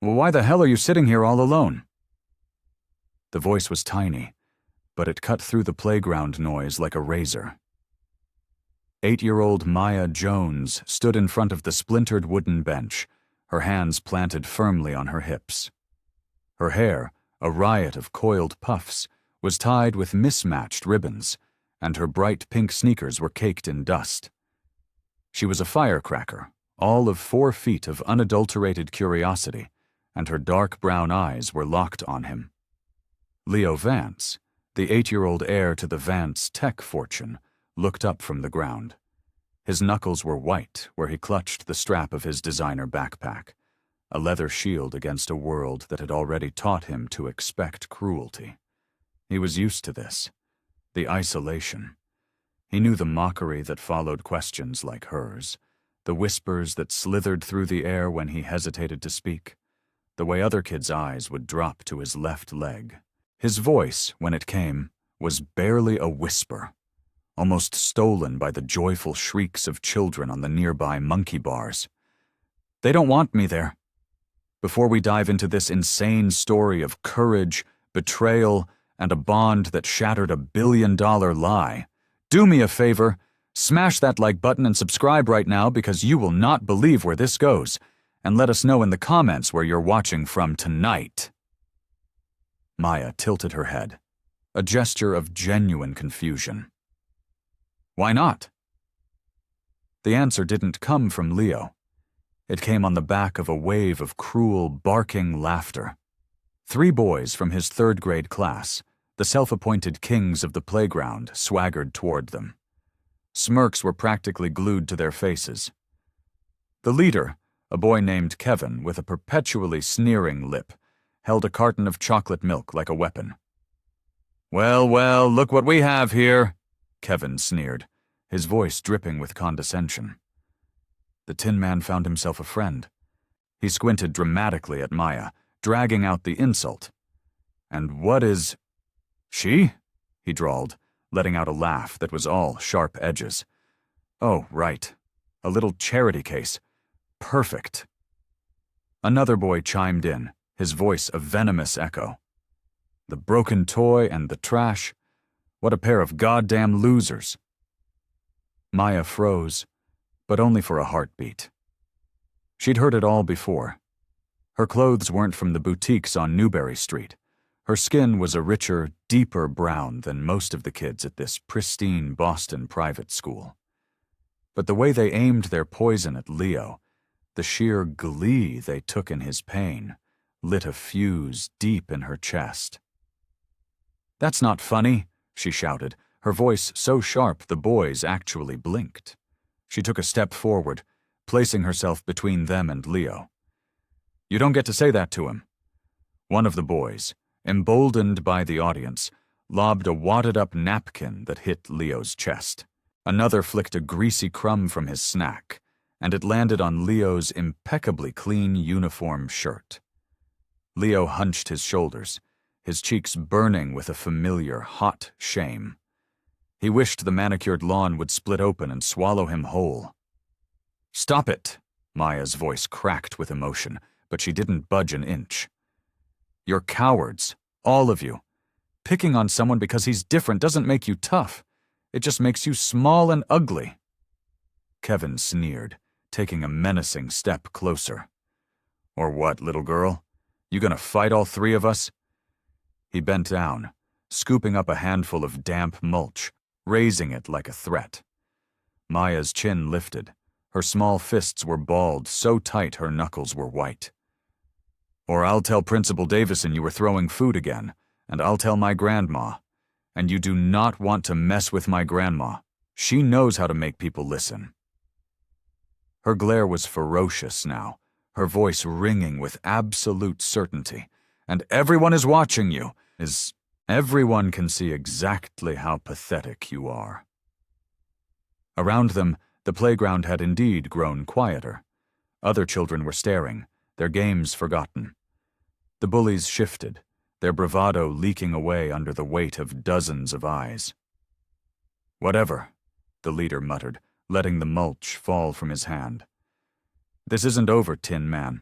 Well, why the hell are you sitting here all alone? The voice was tiny, but it cut through the playground noise like a razor. 8-year-old Maya Jones stood in front of the splintered wooden bench, her hands planted firmly on her hips. Her hair, a riot of coiled puffs, was tied with mismatched ribbons, and her bright pink sneakers were caked in dust. She was a firecracker, all of 4 feet of unadulterated curiosity, and her dark brown eyes were locked on him. Leo Vance, the 8-year-old heir to the Vance tech fortune, looked up from the ground. His knuckles were white where he clutched the strap of his designer backpack, a leather shield against a world that had already taught him to expect cruelty. He was used to this, the isolation. He knew the mockery that followed questions like hers, the whispers that slithered through the air when he hesitated to speak, the way other kids' eyes would drop to his left leg. His voice, when it came, was barely a whisper, almost stolen by the joyful shrieks of children on the nearby monkey bars. They don't want me there. Before we dive into this insane story of courage, betrayal, and a bond that shattered a billion-dollar lie, do me a favor, smash that like button and subscribe right now because you will not believe where this goes, and let us know in the comments where you're watching from tonight. Maya tilted her head, a gesture of genuine confusion. Why not? The answer didn't come from Leo. It came on the back of a wave of cruel, barking laughter. 3 boys from his 3rd grade class, the self-appointed kings of the playground, swaggered toward them. Smirks were practically glued to their faces. The leader, a boy named Kevin with a perpetually sneering lip, held a carton of chocolate milk like a weapon. Well, well, look what we have here, Kevin sneered, his voice dripping with condescension. The Tin Man found himself a friend. He squinted dramatically at Maya, dragging out the insult. And what is... She? He drawled, letting out a laugh that was all sharp edges. Oh, right. A little charity case. Perfect. Another boy chimed in, his voice a venomous echo. The broken toy and the trash. What a pair of goddamn losers. Maya froze, but only for a heartbeat. She'd heard it all before. Her clothes weren't from the boutiques on Newberry Street. Her skin was a richer, deeper brown than most of the kids at this pristine Boston private school. But the way they aimed their poison at Leo, the sheer glee they took in his pain, lit a fuse deep in her chest. That's not funny, she shouted, her voice so sharp the boys actually blinked. She took a step forward, placing herself between them and Leo. You don't get to say that to him. One of the boys, emboldened by the audience, lobbed a wadded-up napkin that hit Leo's chest. Another flicked a greasy crumb from his snack, and it landed on Leo's impeccably clean uniform shirt. Leo hunched his shoulders, his cheeks burning with a familiar, hot shame. He wished the manicured lawn would split open and swallow him whole. Stop it, Maya's voice cracked with emotion, but she didn't budge an inch. You're cowards, all of you. Picking on someone because he's different doesn't make you tough. It just makes you small and ugly. Kevin sneered, taking a menacing step closer. Or what, little girl? You gonna fight all 3 of us? He bent down, scooping up a handful of damp mulch, raising it like a threat. Maya's chin lifted. Her small fists were balled so tight her knuckles were white. Or I'll tell Principal Davison you were throwing food again, and I'll tell my grandma. And you do not want to mess with my grandma. She knows how to make people listen. Her glare was ferocious now, her voice ringing with absolute certainty. And everyone is watching you. Everyone can see exactly how pathetic you are. Around them, the playground had indeed grown quieter. Other children were staring, their games forgotten. The bullies shifted, their bravado leaking away under the weight of dozens of eyes. Whatever, the leader muttered, letting the mulch fall from his hand. This isn't over, Tin Man.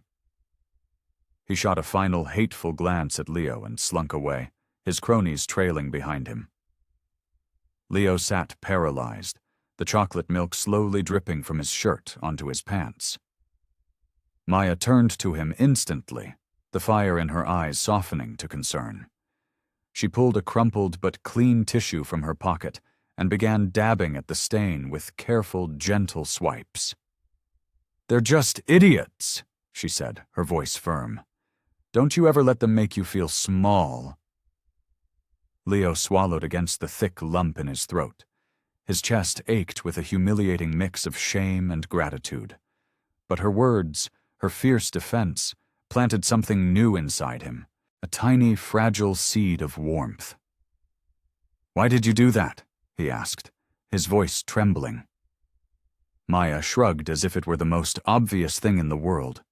He shot a final hateful glance at Leo and slunk away, his cronies trailing behind him. Leo sat paralyzed, the chocolate milk slowly dripping from his shirt onto his pants. Maya turned to him instantly, the fire in her eyes softening to concern. She pulled a crumpled but clean tissue from her pocket and began dabbing at the stain with careful, gentle swipes. "They're just idiots," she said, her voice firm. "Don't you ever let them make you feel small." Leo swallowed against the thick lump in his throat. His chest ached with a humiliating mix of shame and gratitude. But her words, her fierce defense, planted something new inside him, a tiny, fragile seed of warmth. "Why did you do that?" he asked, his voice trembling. Maya shrugged as if it were the most obvious thing in the world.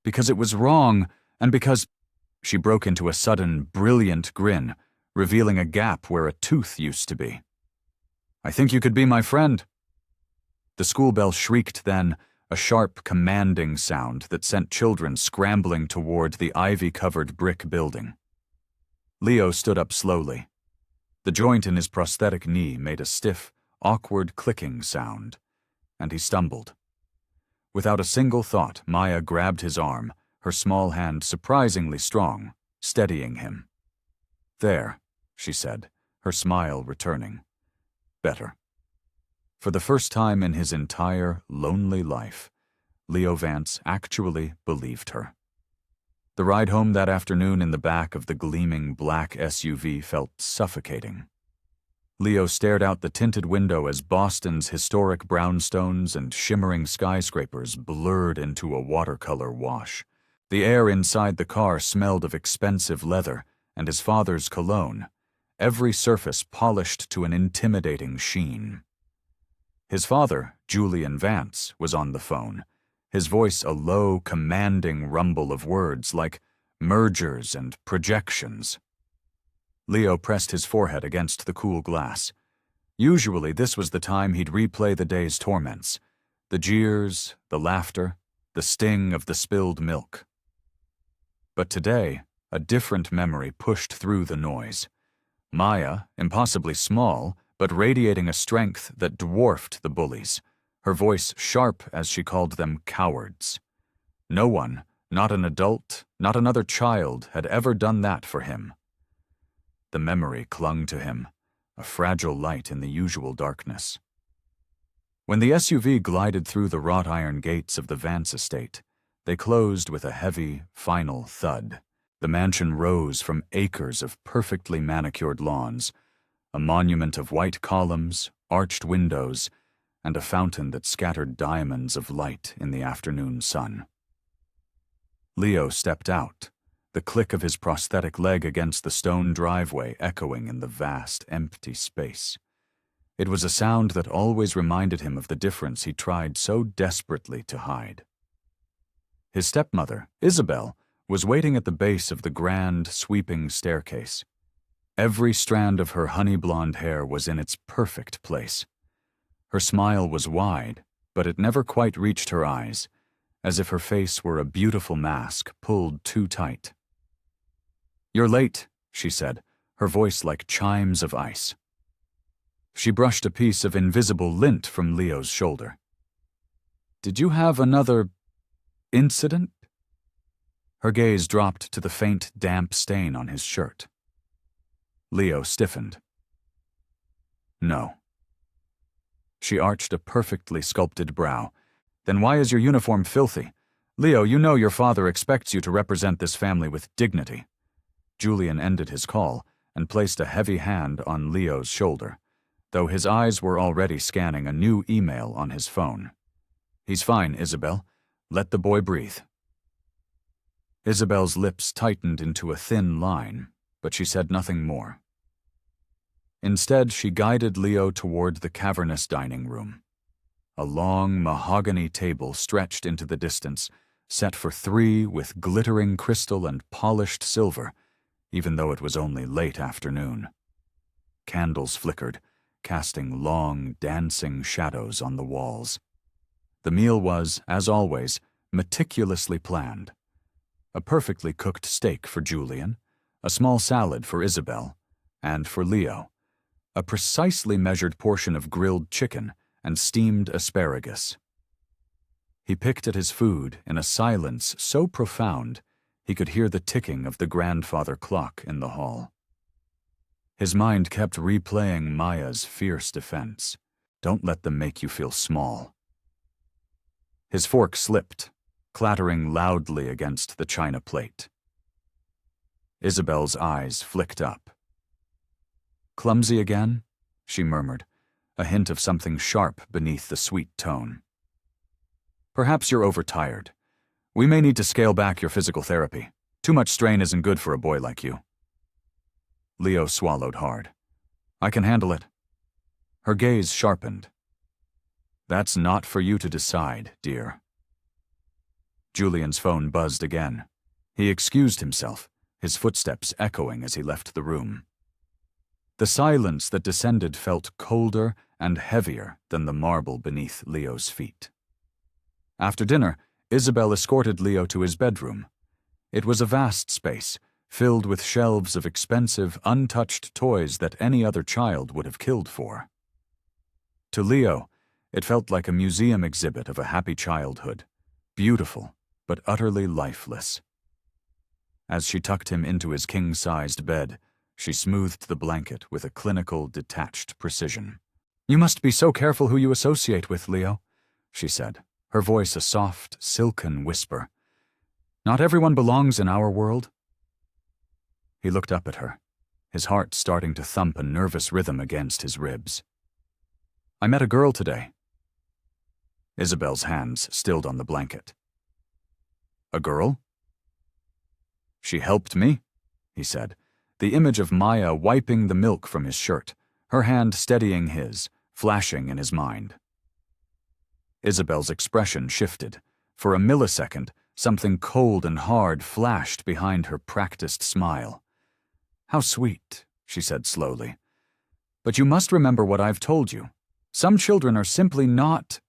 "Because it was wrong, and because—" She broke into a sudden, brilliant grin, revealing a gap where a tooth used to be. "I think you could be my friend." The school bell shrieked then, a sharp, commanding sound that sent children scrambling toward the ivy-covered brick building. Leo stood up slowly. The joint in his prosthetic knee made a stiff, awkward clicking sound, and he stumbled. Without a single thought, Maya grabbed his arm, her small hand surprisingly strong, steadying him. "There," she said, her smile returning. "Better." For the first time in his entire lonely life, Leo Vance actually believed her. The ride home that afternoon in the back of the gleaming black SUV felt suffocating. Leo stared out the tinted window as Boston's historic brownstones and shimmering skyscrapers blurred into a watercolor wash. The air inside the car smelled of expensive leather and his father's cologne, every surface polished to an intimidating sheen. His father, Julian Vance, was on the phone, his voice a low, commanding rumble of words like mergers and projections. Leo pressed his forehead against the cool glass. Usually this was the time he'd replay the day's torments, the jeers, the laughter, the sting of the spilled milk. But today, a different memory pushed through the noise. Maya, impossibly small, but radiating a strength that dwarfed the bullies, her voice sharp as she called them cowards. No one, not an adult, not another child, had ever done that for him. The memory clung to him, a fragile light in the usual darkness. When the SUV glided through the wrought iron gates of the Vance estate, they closed with a heavy, final thud. The mansion rose from acres of perfectly manicured lawns, a monument of white columns, arched windows, and a fountain that scattered diamonds of light in the afternoon sun. Leo stepped out, the click of his prosthetic leg against the stone driveway echoing in the vast, empty space. It was a sound that always reminded him of the difference he tried so desperately to hide. His stepmother, Isabel, was waiting at the base of the grand, sweeping staircase. Every strand of her honey-blonde hair was in its perfect place. Her smile was wide, but it never quite reached her eyes, as if her face were a beautiful mask pulled too tight. "You're late," she said, her voice like chimes of ice. She brushed a piece of invisible lint from Leo's shoulder. "Did you have another incident?" Her gaze dropped to the faint, damp stain on his shirt. Leo stiffened. "No." She arched a perfectly sculpted brow. "Then why is your uniform filthy? Leo, you know your father expects you to represent this family with dignity." Julian ended his call and placed a heavy hand on Leo's shoulder, though his eyes were already scanning a new email on his phone. "He's fine, Isabel. Let the boy breathe." Isabel's lips tightened into a thin line, but she said nothing more. Instead, she guided Leo toward the cavernous dining room. A long mahogany table stretched into the distance, set for three with glittering crystal and polished silver, even though it was only late afternoon. Candles flickered, casting long, dancing shadows on the walls. The meal was, as always, meticulously planned. A perfectly cooked steak for Julian, a small salad for Isabel, and for Leo, a precisely measured portion of grilled chicken and steamed asparagus. He picked at his food in a silence so profound he could hear the ticking of the grandfather clock in the hall. His mind kept replaying Maya's fierce defense. Don't let them make you feel small. His fork slipped, clattering loudly against the china plate. Isabel's eyes flicked up. "Clumsy again?" she murmured, a hint of something sharp beneath the sweet tone. "Perhaps you're overtired. We may need to scale back your physical therapy. Too much strain isn't good for a boy like you." Leo swallowed hard. "I can handle it." Her gaze sharpened. "That's not for you to decide, dear." Julian's phone buzzed again. He excused himself, his footsteps echoing as he left the room. The silence that descended felt colder and heavier than the marble beneath Leo's feet. After dinner, Isabel escorted Leo to his bedroom. It was a vast space, filled with shelves of expensive, untouched toys that any other child would have killed for. To Leo, it felt like a museum exhibit of a happy childhood, beautiful but utterly lifeless. As she tucked him into his king-sized bed, she smoothed the blanket with a clinical, detached precision. "You must be so careful who you associate with, Leo," she said, her voice a soft, silken whisper. "Not everyone belongs in our world." He looked up at her, his heart starting to thump a nervous rhythm against his ribs. "I met a girl today." Isabel's hands stilled on the blanket. "A girl?" "She helped me," he said, the image of Maya wiping the milk from his shirt, her hand steadying his, flashing in his mind. Isabel's expression shifted. For a millisecond, something cold and hard flashed behind her practiced smile. "How sweet," she said slowly. "But you must remember what I've told you. Some children are simply not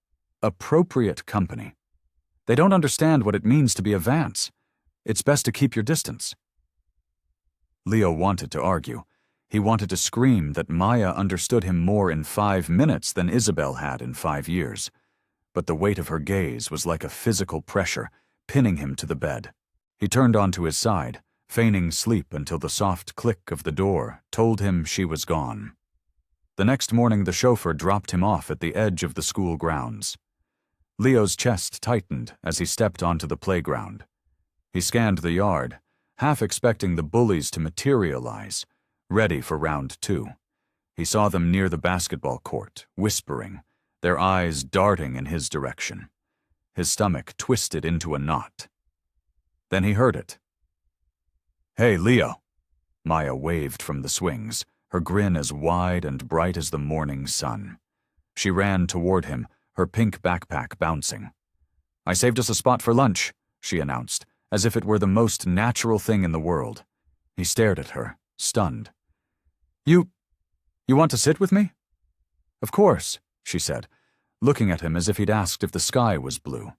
appropriate company. They don't understand what it means to be a Vance. It's best to keep your distance." Leo wanted to argue. He wanted to scream that Maya understood him more in 5 minutes than Isabel had in 5 years. But the weight of her gaze was like a physical pressure, pinning him to the bed. He turned onto his side, feigning sleep until the soft click of the door told him she was gone. The next morning the chauffeur dropped him off at the edge of the school grounds. Leo's chest tightened as he stepped onto the playground. He scanned the yard, half expecting the bullies to materialize, ready for round 2. He saw them near the basketball court, whispering, their eyes darting in his direction. His stomach twisted into a knot. Then he heard it. "Hey, Leo." Maya waved from the swings, her grin as wide and bright as the morning sun. She ran toward him, her pink backpack bouncing. "I saved us a spot for lunch," she announced, as if it were the most natural thing in the world. He stared at her, stunned. You want to sit with me?" "Of course," she said, looking at him as if he'd asked if the sky was blue.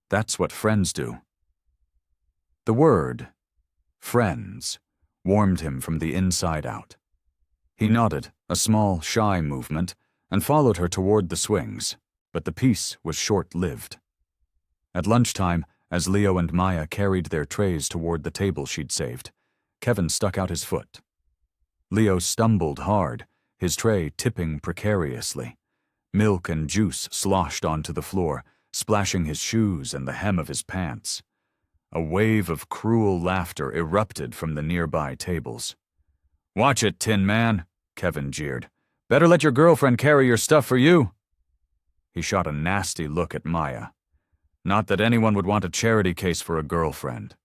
"That's what friends do." The word, friends, warmed him from the inside out. He nodded, a small, shy movement, and followed her toward the swings, but the peace was short-lived. At lunchtime, as Leo and Maya carried their trays toward the table she'd saved, Kevin stuck out his foot. Leo stumbled hard, his tray tipping precariously. Milk and juice sloshed onto the floor, splashing his shoes and the hem of his pants. A wave of cruel laughter erupted from the nearby tables. "Watch it, Tin Man," Kevin jeered. "Better let your girlfriend carry your stuff for you." He shot a nasty look at Maya. Not that anyone would want a charity case for a girlfriend.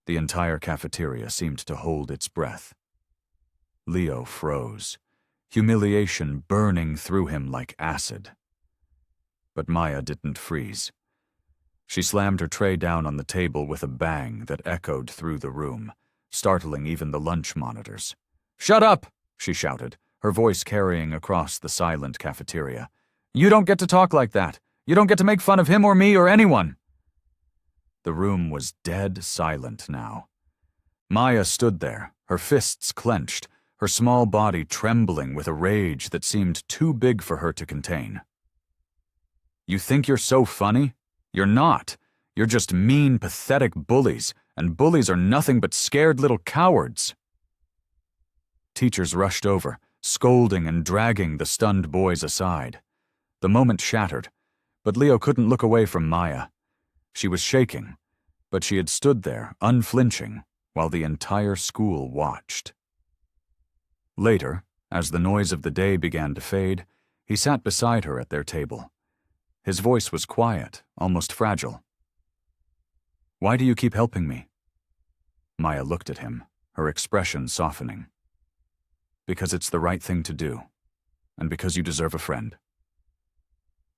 The entire cafeteria seemed to hold its breath. Leo froze, humiliation burning through him like acid. But Maya didn't freeze. She slammed her tray down on the table with a bang that echoed through the room, startling even the lunch monitors. "Shut up!" she shouted, her voice carrying across the silent cafeteria. "You don't get to talk like that. You don't get to make fun of him or me or anyone." The room was dead silent now. Maya stood there, her fists clenched, her small body trembling with a rage that seemed too big for her to contain. "You think you're so funny? You're not. You're just mean, pathetic bullies, and bullies are nothing but scared little cowards." Teachers rushed over, scolding and dragging the stunned boys aside. The moment shattered, but Leo couldn't look away from Maya. She was shaking, but she had stood there, unflinching, while the entire school watched. Later, as the noise of the day began to fade, he sat beside her at their table. His voice was quiet, almost fragile. "Why do you keep helping me?" Maya looked at him, her expression softening. "Because it's the right thing to do, and because you deserve a friend."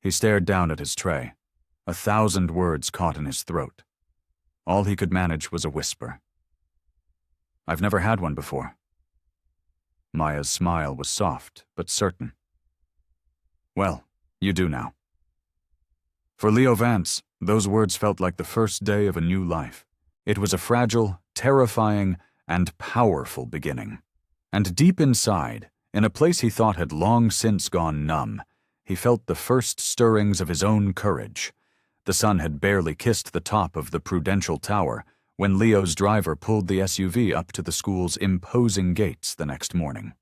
He stared down at his tray, 1,000 words caught in his throat. All he could manage was a whisper. "I've never had one before." Maya's smile was soft, but certain. "Well, you do now." For Leo Vance, those words felt like the first day of a new life. It was a fragile, terrifying, and powerful beginning. And deep inside, in a place he thought had long since gone numb, he felt the first stirrings of his own courage. The sun had barely kissed the top of the Prudential Tower when Leo's driver pulled the SUV up to the school's imposing gates the next morning.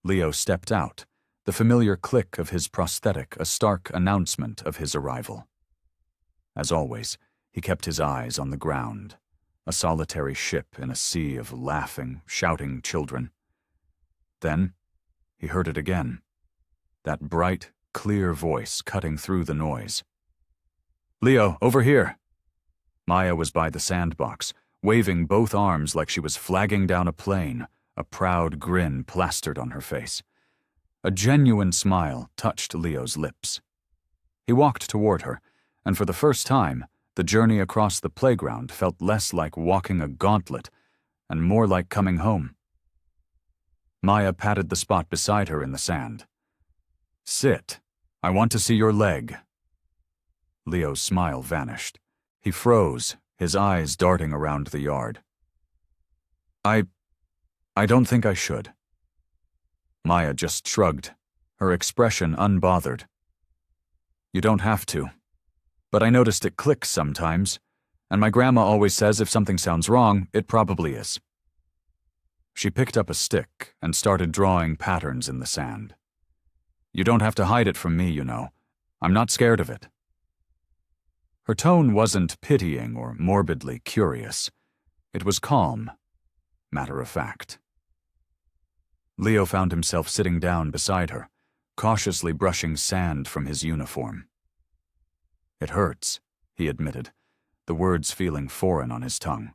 Leo stepped out, the familiar click of his prosthetic a stark announcement of his arrival. As always, he kept his eyes on the ground, a solitary ship in a sea of laughing, shouting children. Then, he heard it again, that bright, clear voice cutting through the noise. "Leo, over here!" Maya was by the sandbox, waving both arms like she was flagging down a plane, a proud grin plastered on her face. A genuine smile touched Leo's lips. He walked toward her, and for the first time, the journey across the playground felt less like walking a gauntlet and more like coming home. Maya patted the spot beside her in the sand. "Sit. I want to see your leg." Leo's smile vanished. He froze, his eyes darting around the yard. I don't think I should." Maya just shrugged, her expression unbothered. "You don't have to. But I noticed it clicks sometimes, and my grandma always says if something sounds wrong, it probably is." She picked up a stick and started drawing patterns in the sand. "You don't have to hide it from me, you know. I'm not scared of it." Her tone wasn't pitying or morbidly curious. It was calm, matter of fact. Leo found himself sitting down beside her, cautiously brushing sand from his uniform. "It hurts," he admitted, the words feeling foreign on his tongue.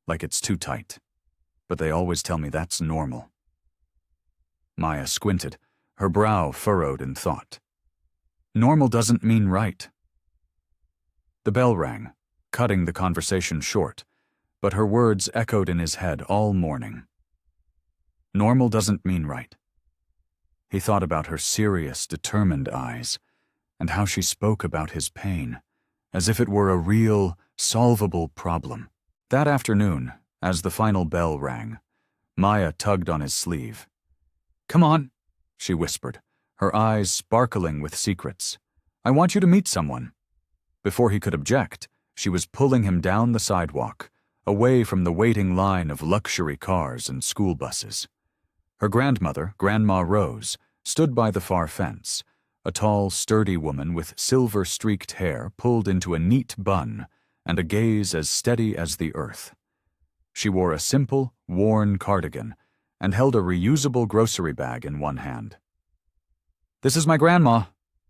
"Like it's too tight. But they always tell me that's normal." Maya squinted, her brow furrowed in thought. "Normal doesn't mean right." The bell rang, cutting the conversation short, but her words echoed in his head all morning. Normal doesn't mean right. He thought about her serious, determined eyes, and how she spoke about his pain, as if it were a real, solvable problem. That afternoon, as the final bell rang, Maya tugged on his sleeve. "Come on," she whispered, her eyes sparkling with secrets. "I want you to meet someone." Before he could object, she was pulling him down the sidewalk, away from the waiting line of luxury cars and school buses. Her grandmother, Grandma Rose, stood by the far fence, a tall, sturdy woman with silver-streaked hair pulled into a neat bun and a gaze as steady as the earth. She wore a simple, worn cardigan and held a reusable grocery bag in one hand. "This is my grandma,"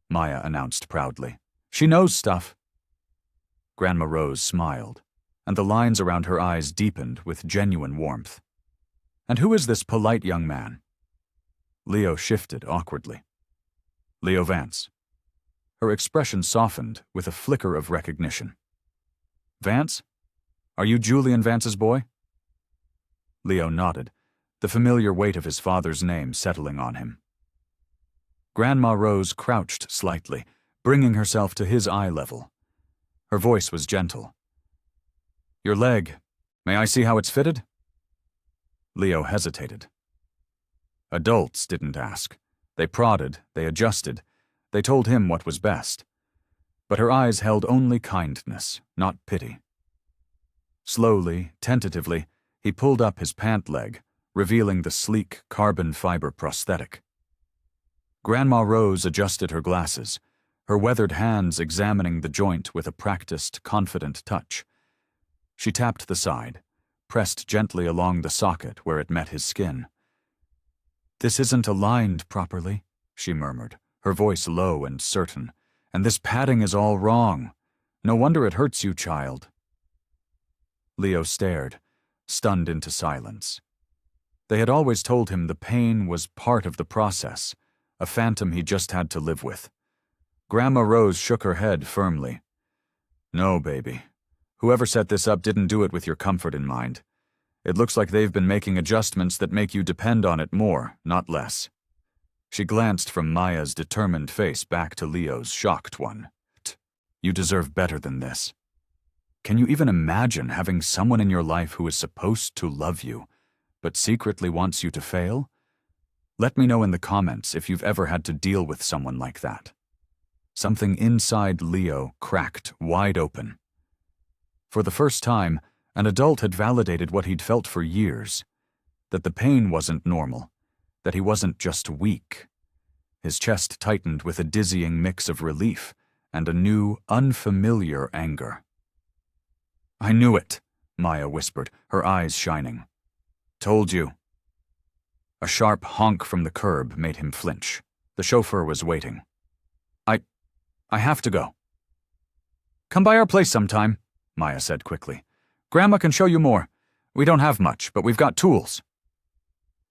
Maya announced proudly. "She knows stuff." Grandma Rose smiled, and the lines around her eyes deepened with genuine warmth. "And who is this polite young man?" Leo shifted awkwardly. "Leo Vance." Her expression softened with a flicker of recognition. "Vance? Are you Julian Vance's boy?" Leo nodded, the familiar weight of his father's name settling on him. Grandma Rose crouched slightly, bringing herself to his eye level. Her voice was gentle. "Your leg. May I see how it's fitted?" Leo hesitated. Adults didn't ask. They prodded, they adjusted, they told him what was best. But her eyes held only kindness, not pity. Slowly, tentatively, he pulled up his pant leg, revealing the sleek carbon fiber prosthetic. Grandma Rose adjusted her glasses, her weathered hands examining the joint with a practiced, confident touch. She tapped the side, pressed gently along the socket where it met his skin. "This isn't aligned properly," she murmured, her voice low and certain. "And this padding is all wrong. No wonder it hurts you, child." Leo stared, stunned into silence. They had always told him the pain was part of the process, a phantom he just had to live with. Grandma Rose shook her head firmly. "No, baby. Whoever set this up didn't do it with your comfort in mind. It looks like they've been making adjustments that make you depend on it more, not less." She glanced from Maya's determined face back to Leo's shocked one. "You deserve better than this. Can you even imagine having someone in your life who is supposed to love you, but secretly wants you to fail? Let me know in the comments if you've ever had to deal with someone like that." Something inside Leo cracked wide open. For the first time, an adult had validated what he'd felt for years, that the pain wasn't normal, that he wasn't just weak. His chest tightened with a dizzying mix of relief and a new, unfamiliar anger. "I knew it," Maya whispered, her eyes shining. "Told you." A sharp honk from the curb made him flinch. The chauffeur was waiting. I have to go." "Come by our place sometime," Maya said quickly. "Grandma can show you more. We don't have much, but we've got tools."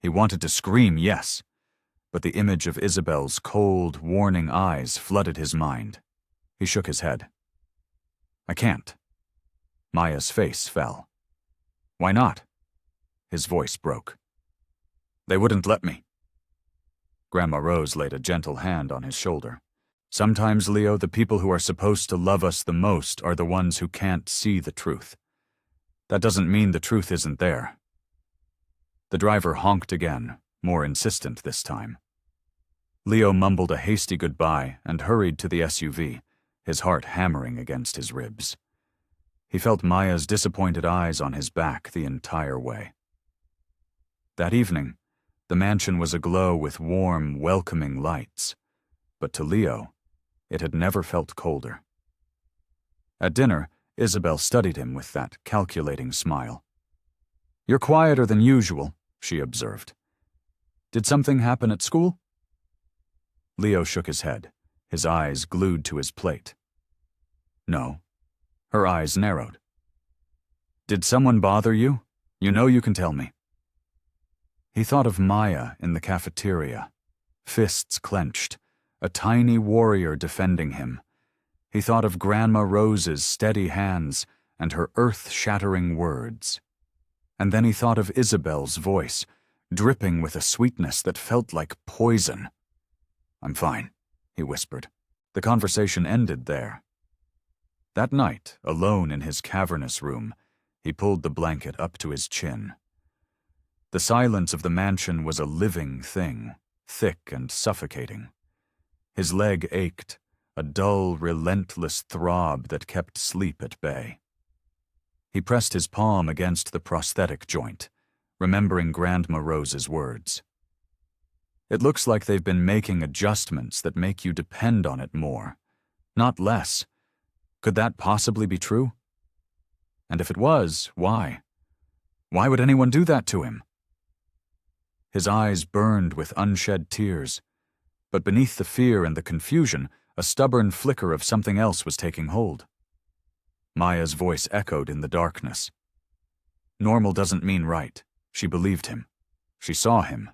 He wanted to scream yes, but the image of Isabel's cold, warning eyes flooded his mind. He shook his head. "I can't." Maya's face fell. "Why not?" His voice broke. "They wouldn't let me." Grandma Rose laid a gentle hand on his shoulder. "Sometimes, Leo, the people who are supposed to love us the most are the ones who can't see the truth. That doesn't mean the truth isn't there." The driver honked again, more insistent this time. Leo mumbled a hasty goodbye and hurried to the SUV, his heart hammering against his ribs. He felt Maya's disappointed eyes on his back the entire way. That evening, the mansion was aglow with warm, welcoming lights, but to Leo, it had never felt colder. At dinner, Isabel studied him with that calculating smile. "You're quieter than usual," she observed. "Did something happen at school?" Leo shook his head, his eyes glued to his plate. "No." Her eyes narrowed. "Did someone bother you? You know you can tell me." He thought of Maya in the cafeteria, fists clenched, a tiny warrior defending him. He thought of Grandma Rose's steady hands and her earth-shattering words. And then he thought of Isabel's voice, dripping with a sweetness that felt like poison. "I'm fine," he whispered. The conversation ended there. That night, alone in his cavernous room, he pulled the blanket up to his chin. The silence of the mansion was a living thing, thick and suffocating. His leg ached, a dull, relentless throb that kept sleep at bay. He pressed his palm against the prosthetic joint, remembering Grandma Rose's words. "It looks like they've been making adjustments that make you depend on it more, not less. Could that possibly be true? And if it was, why? Why would anyone do that to him?" His eyes burned with unshed tears, but beneath the fear and the confusion, a stubborn flicker of something else was taking hold. Maya's voice echoed in the darkness. Normal doesn't mean right. She believed him. She saw him.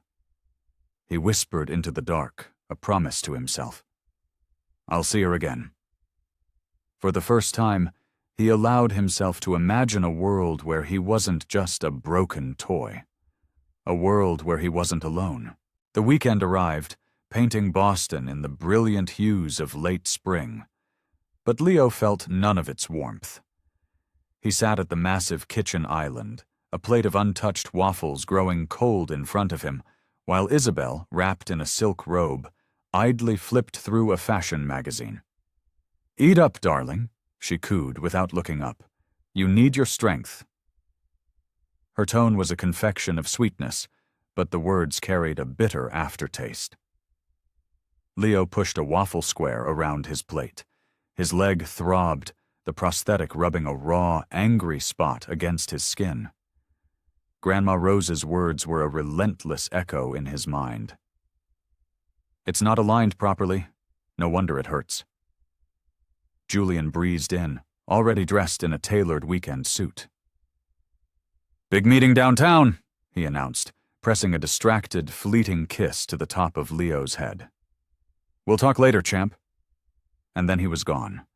He whispered into the dark, a promise to himself. "I'll see her again." For the first time, he allowed himself to imagine a world where he wasn't just a broken toy. A world where he wasn't alone. The weekend arrived, painting Boston in the brilliant hues of late spring. but Leo felt none of its warmth. He sat at the massive kitchen island, a plate of untouched waffles growing cold in front of him, while Isabel, wrapped in a silk robe, idly flipped through a fashion magazine. "Eat up, darling," she cooed without looking up. "You need your strength." Her tone was a confection of sweetness, but the words carried a bitter aftertaste. Leo pushed a waffle square around his plate. His leg throbbed, the prosthetic rubbing a raw, angry spot against his skin. Grandma Rose's words were a relentless echo in his mind. "It's not aligned properly. No wonder it hurts." Julian breezed in, already dressed in a tailored weekend suit. "Big meeting downtown," he announced, pressing a distracted, fleeting kiss to the top of Leo's head. "We'll talk later, champ." And then he was gone,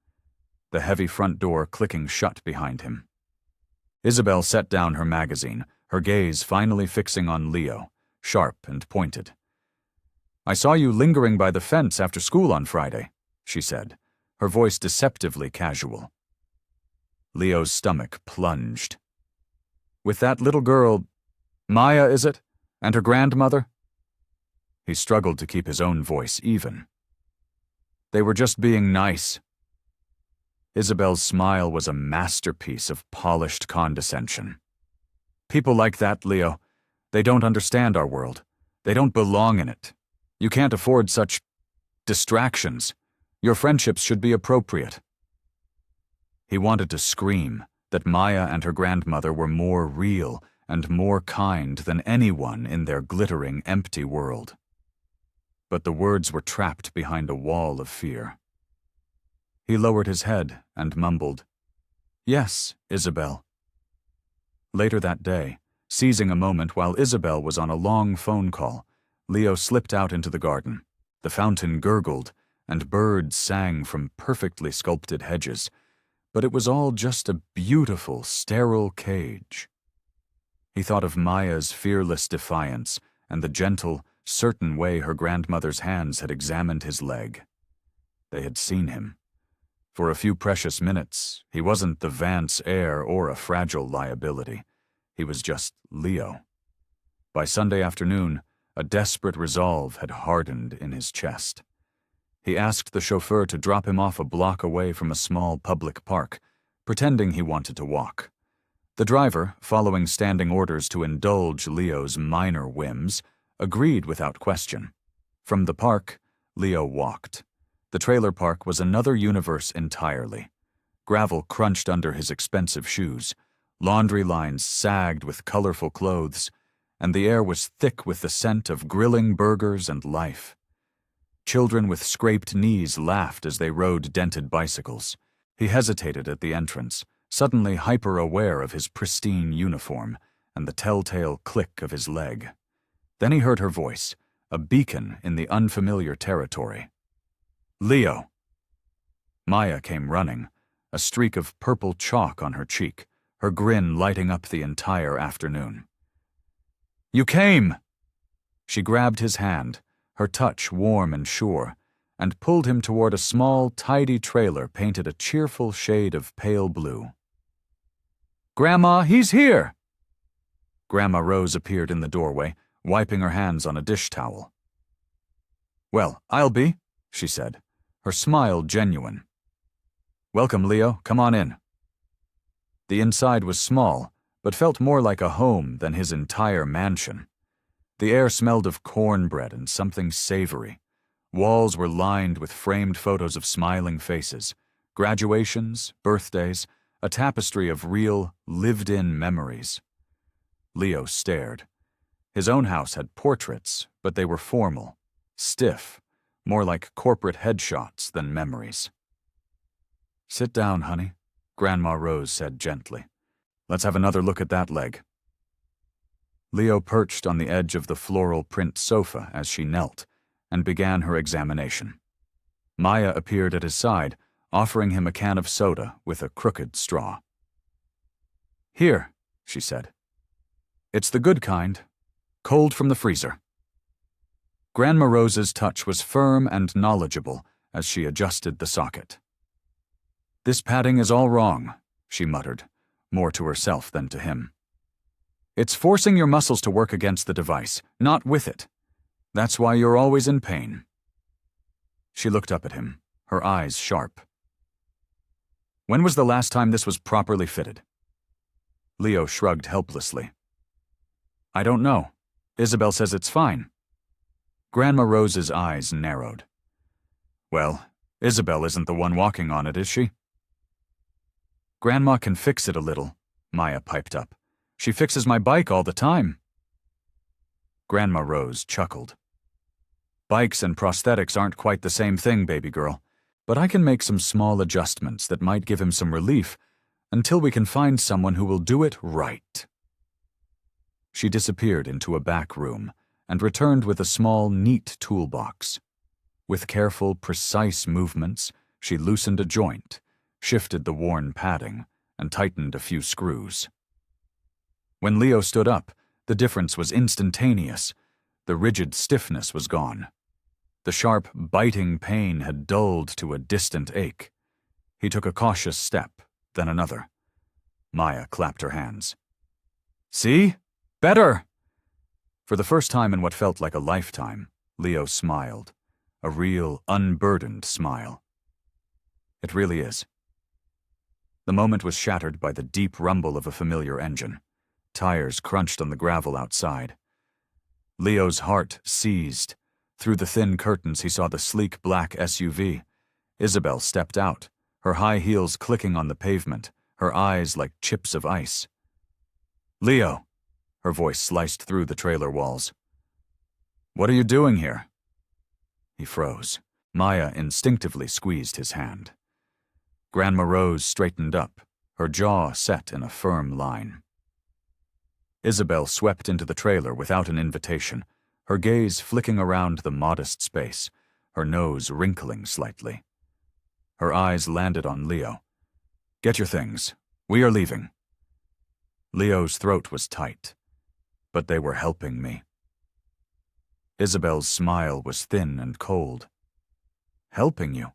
the heavy front door clicking shut behind him. Isabel set down her magazine, her gaze finally fixing on Leo, sharp and pointed. "I saw you lingering by the fence after school on Friday," she said, her voice deceptively casual. Leo's stomach plunged. "With that little girl, Maya, is it? And her grandmother?" He struggled to keep his own voice even. "They were just being nice." Isabel's smile was a masterpiece of polished condescension. "People like that, Leo, they don't understand our world. They don't belong in it. You can't afford such distractions. Your friendships should be appropriate." He wanted to scream that Maya and her grandmother were more real and more kind than anyone in their glittering, empty world. But the words were trapped behind a wall of fear. He lowered his head and mumbled, "Yes, Isabel." Later that day, seizing a moment while Isabel was on a long phone call, Leo slipped out into the garden. The fountain gurgled, and birds sang from perfectly sculpted hedges, but it was all just a beautiful, sterile cage. He thought of Maya's fearless defiance and the gentle, certain way her grandmother's hands had examined his leg. They had seen him. For a few precious minutes, he wasn't the Vance heir or a fragile liability. He was just Leo. By Sunday afternoon, a desperate resolve had hardened in his chest. He asked the chauffeur to drop him off a block away from a small public park, pretending he wanted to walk. The driver, following standing orders to indulge Leo's minor whims, agreed without question. From the park, Leo walked. The trailer park was another universe entirely. Gravel crunched under his expensive shoes, laundry lines sagged with colorful clothes, and the air was thick with the scent of grilling burgers and life. Children with scraped knees laughed as they rode dented bicycles. He hesitated at the entrance, suddenly hyper-aware of his pristine uniform and the telltale click of his leg. Then he heard her voice, a beacon in the unfamiliar territory. "Leo." Maya came running, a streak of purple chalk on her cheek, her grin lighting up the entire afternoon. "You came!" She grabbed his hand, her touch warm and sure, and pulled him toward a small, tidy trailer painted a cheerful shade of pale blue. "Grandma, he's here!" Grandma Rose appeared in the doorway, wiping her hands on a dish towel. "Well, I'll be," she said, her smile genuine. "Welcome, Leo. Come on in." The inside was small, but felt more like a home than his entire mansion. The air smelled of cornbread and something savory. Walls were lined with framed photos of smiling faces, graduations, birthdays, a tapestry of real, lived-in memories. Leo stared. His own house had portraits, but they were formal, stiff, more like corporate headshots than memories. "Sit down, honey," Grandma Rose said gently. "Let's have another look at that leg." Leo perched on the edge of the floral print sofa as she knelt, and began her examination. Maya appeared at his side, offering him a can of soda with a crooked straw. "Here," she said. "It's the good kind, cold from the freezer." Grandma Rose's touch was firm and knowledgeable as she adjusted the socket. "This padding is all wrong," she muttered, more to herself than to him. "It's forcing your muscles to work against the device, not with it. That's why you're always in pain." She looked up at him, her eyes sharp. "When was the last time this was properly fitted?" Leo shrugged helplessly. "I don't know. Isabel says it's fine." Grandma Rose's eyes narrowed. "Well, Isabel isn't the one walking on it, is she?" "Grandma can fix it a little," Maya piped up. "She fixes my bike all the time." Grandma Rose chuckled. "Bikes and prosthetics aren't quite the same thing, baby girl, but I can make some small adjustments that might give him some relief until we can find someone who will do it right." She disappeared into a back room and returned with a small, neat toolbox. With careful, precise movements, she loosened a joint, shifted the worn padding, and tightened a few screws. When Leo stood up, the difference was instantaneous. The rigid stiffness was gone. The sharp, biting pain had dulled to a distant ache. He took a cautious step, then another. Maya clapped her hands. "See? Better!" For the first time in what felt like a lifetime, Leo smiled. A real, unburdened smile. "It really is." The moment was shattered by the deep rumble of a familiar engine. Tires crunched on the gravel outside. Leo's heart seized. Through the thin curtains he saw the sleek black SUV. Isabel stepped out, her high heels clicking on the pavement, her eyes like chips of ice. "Leo!" Her voice sliced through the trailer walls. "What are you doing here?" He froze. Maya instinctively squeezed his hand. Grandma Rose straightened up, her jaw set in a firm line. Isabel swept into the trailer without an invitation, her gaze flicking around the modest space, her nose wrinkling slightly. Her eyes landed on Leo. "Get your things. We are leaving." Leo's throat was tight, but they were helping me. Isabel's smile was thin and cold. "Helping you?"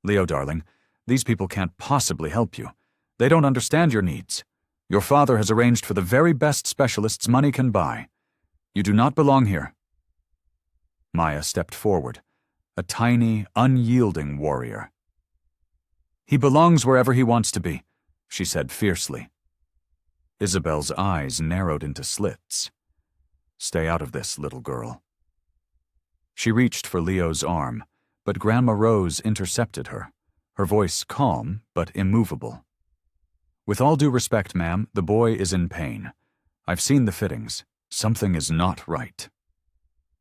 "Leo, darling, these people can't possibly help you. They don't understand your needs. Your father has arranged for the very best specialists money can buy. You do not belong here." Maya stepped forward, a tiny, unyielding warrior. "He belongs wherever he wants to be," she said fiercely. Isabel's eyes narrowed into slits. "Stay out of this, little girl." She reached for Leo's arm, but Grandma Rose intercepted her, her voice calm but immovable. "With all due respect, ma'am, the boy is in pain. I've seen the fittings. Something is not right."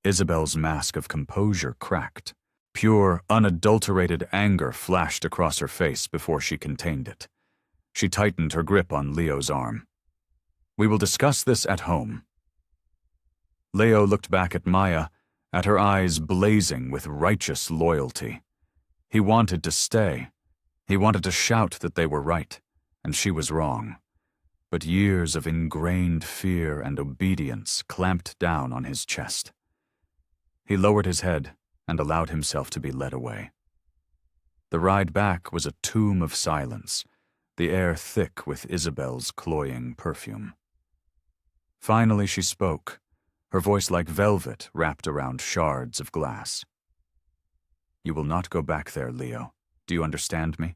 Isabel's mask of composure cracked. Pure, unadulterated anger flashed across her face before she contained it. She tightened her grip on Leo's arm. "We will discuss this at home." Leo looked back at Maya, at her eyes blazing with righteous loyalty. He wanted to stay. He wanted to shout that they were right, and she was wrong. But years of ingrained fear and obedience clamped down on his chest. He lowered his head and allowed himself to be led away. The ride back was a tomb of silence, the air thick with Isabel's cloying perfume. Finally she spoke, her voice like velvet wrapped around shards of glass. "You will not go back there, Leo. Do you understand me?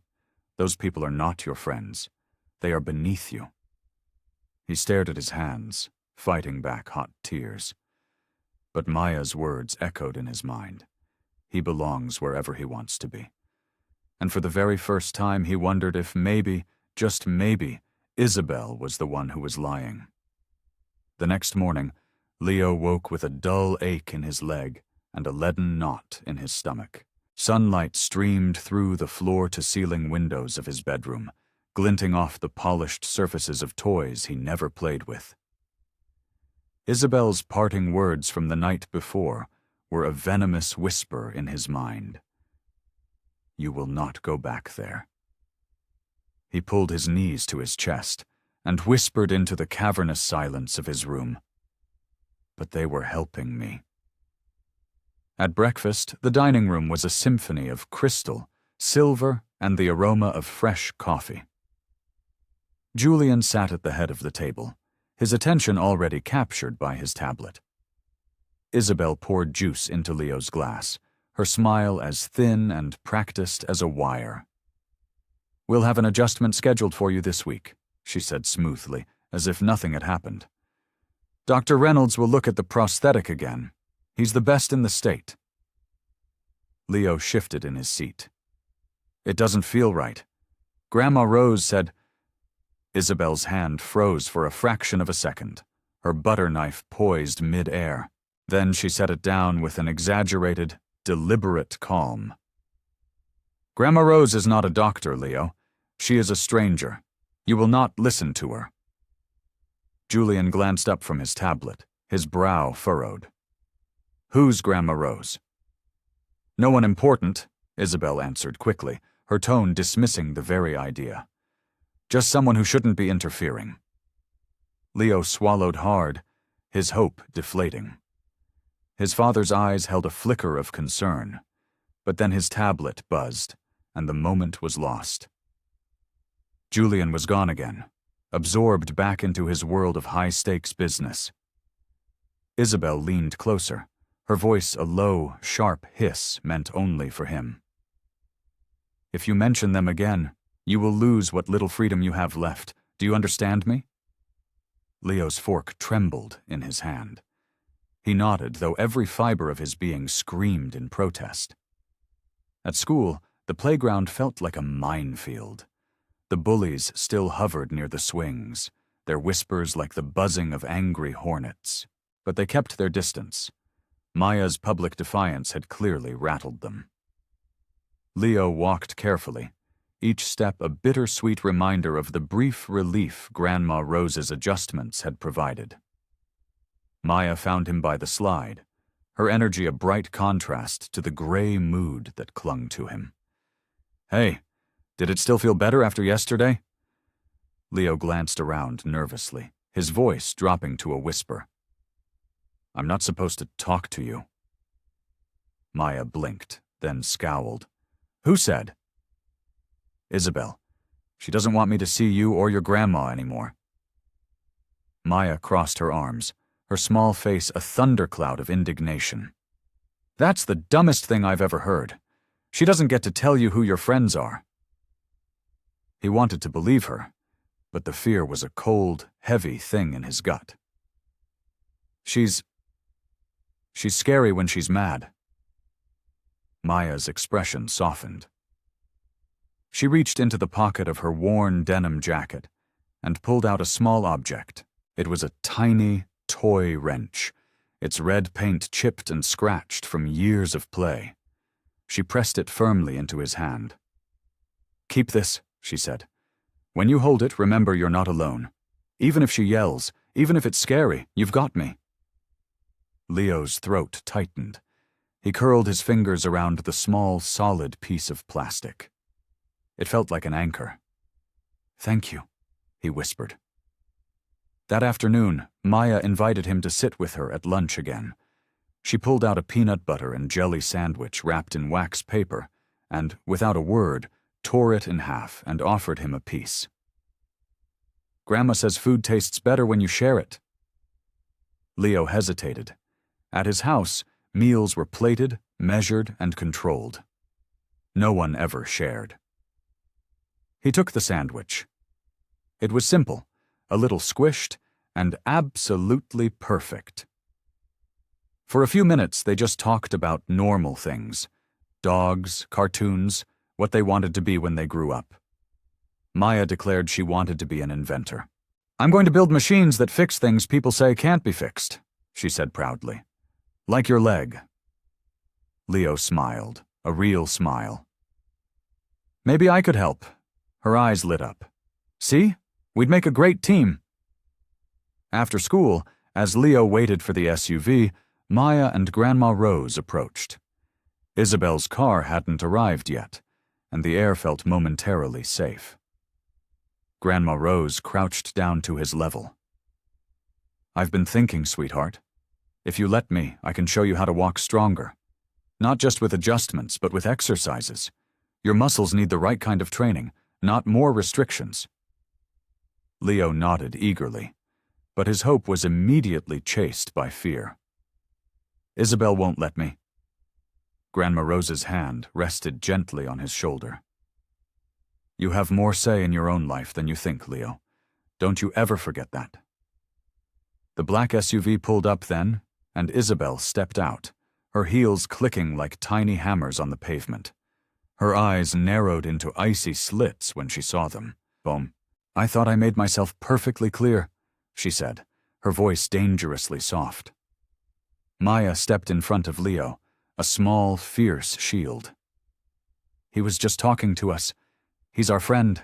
Those people are not your friends. They are beneath you." He stared at his hands, fighting back hot tears. But Maya's words echoed in his mind. He belongs wherever he wants to be. And for the very first time he wondered if maybe, just maybe, Isabel was the one who was lying. The next morning, Leo woke with a dull ache in his leg and a leaden knot in his stomach. Sunlight streamed through the floor-to-ceiling windows of his bedroom, glinting off the polished surfaces of toys he never played with. Isabel's parting words from the night before were a venomous whisper in his mind. "You will not go back there." He pulled his knees to his chest and whispered into the cavernous silence of his room. "But they were helping me." At breakfast, the dining room was a symphony of crystal, silver, and the aroma of fresh coffee. Julian sat at the head of the table, his attention already captured by his tablet. Isabel poured juice into Leo's glass, her smile as thin and practiced as a wire. "We'll have an adjustment scheduled for you this week," she said smoothly, as if nothing had happened. "Dr. Reynolds will look at the prosthetic again. He's the best in the state." Leo shifted in his seat. "It doesn't feel right. Grandma Rose said—" Isabel's hand froze for a fraction of a second, her butter knife poised mid-air. Then she set it down with an exaggerated, deliberate calm. "Grandma Rose is not a doctor, Leo. She is a stranger. You will not listen to her." Julian glanced up from his tablet, his brow furrowed. "Who's Grandma Rose?" "No one important," Isabel answered quickly, her tone dismissing the very idea. "Just someone who shouldn't be interfering." Leo swallowed hard, his hope deflating. His father's eyes held a flicker of concern, but then his tablet buzzed, and the moment was lost. Julian was gone again, absorbed back into his world of high-stakes business. Isabel leaned closer, her voice a low, sharp hiss meant only for him. "If you mention them again, you will lose what little freedom you have left. Do you understand me?" Leo's fork trembled in his hand. He nodded, though every fiber of his being screamed in protest. At school, the playground felt like a minefield. The bullies still hovered near the swings, their whispers like the buzzing of angry hornets. But they kept their distance. Maya's public defiance had clearly rattled them. Leo walked carefully, each step a bittersweet reminder of the brief relief Grandma Rose's adjustments had provided. Maya found him by the slide, her energy a bright contrast to the gray mood that clung to him. "Hey, did it still feel better after yesterday?" Leo glanced around nervously, his voice dropping to a whisper. "I'm not supposed to talk to you." Maya blinked, then scowled. "Who said?" "Isabel. She doesn't want me to see you or your grandma anymore." Maya crossed her arms, her small face a thundercloud of indignation. "That's the dumbest thing I've ever heard. She doesn't get to tell you who your friends are." He wanted to believe her, but the fear was a cold, heavy thing in his gut. She's scary when she's mad." Maya's expression softened. She reached into the pocket of her worn denim jacket and pulled out a small object. It was a tiny, toy wrench, its red paint chipped and scratched from years of play. She pressed it firmly into his hand. "Keep this," she said. "When you hold it, remember you're not alone. Even if she yells, even if it's scary, you've got me." Leo's throat tightened. He curled his fingers around the small, solid piece of plastic. It felt like an anchor. "Thank you," he whispered. That afternoon, Maya invited him to sit with her at lunch again. She pulled out a peanut butter and jelly sandwich wrapped in wax paper and, without a word, tore it in half and offered him a piece. "Grandma says food tastes better when you share it." Leo hesitated. At his house, meals were plated, measured, and controlled. No one ever shared. He took the sandwich. It was simple, a little squished, and absolutely perfect. For a few minutes, they just talked about normal things: dogs, cartoons, what they wanted to be when they grew up. Maya declared she wanted to be an inventor. "I'm going to build machines that fix things people say can't be fixed," she said proudly. "Like your leg." Leo smiled, a real smile. "Maybe I could help." Her eyes lit up. "See? We'd make a great team." After school, as Leo waited for the SUV, Maya and Grandma Rose approached. Isabel's car hadn't arrived yet, and the air felt momentarily safe. Grandma Rose crouched down to his level. "I've been thinking, sweetheart. If you let me, I can show you how to walk stronger. Not just with adjustments, but with exercises. Your muscles need the right kind of training, not more restrictions. Leo nodded eagerly, but his hope was immediately chased by fear. Isabel won't let me. Grandma Rose's hand rested gently on his shoulder. You have more say in your own life than you think, Leo. Don't you ever forget that. The black SUV pulled up then, and Isabel stepped out, her heels clicking like tiny hammers on the pavement. Her eyes narrowed into icy slits when she saw them. Boom. I thought I made myself perfectly clear, she said, her voice dangerously soft. Maya stepped in front of Leo, a small, fierce shield. He was just talking to us. He's our friend.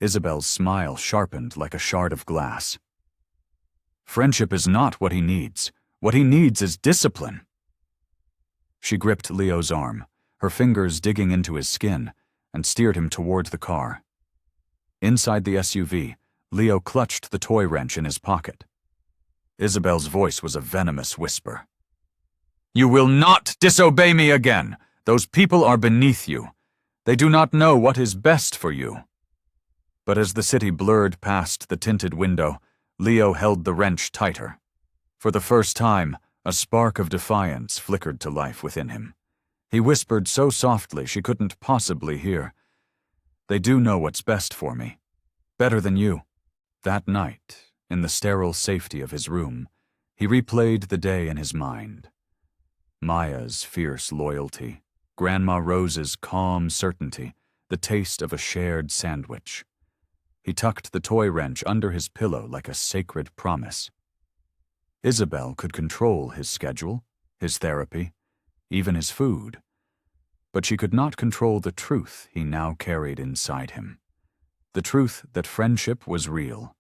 Isabel's smile sharpened like a shard of glass. Friendship is not what he needs. What he needs is discipline. She gripped Leo's arm, her fingers digging into his skin, and steered him toward the car. Inside the SUV, Leo clutched the toy wrench in his pocket. Isabel's voice was a venomous whisper. You will not disobey me again. Those people are beneath you. They do not know what is best for you. But as the city blurred past the tinted window, Leo held the wrench tighter. For the first time, a spark of defiance flickered to life within him. He whispered so softly she couldn't possibly hear. They do know what's best for me. Better than you. That night, in the sterile safety of his room, he replayed the day in his mind. Maya's fierce loyalty, Grandma Rose's calm certainty, the taste of a shared sandwich. He tucked the toy wrench under his pillow like a sacred promise. Isabel could control his schedule, his therapy, even his food. But she could not control the truth he now carried inside him. The truth that friendship was real,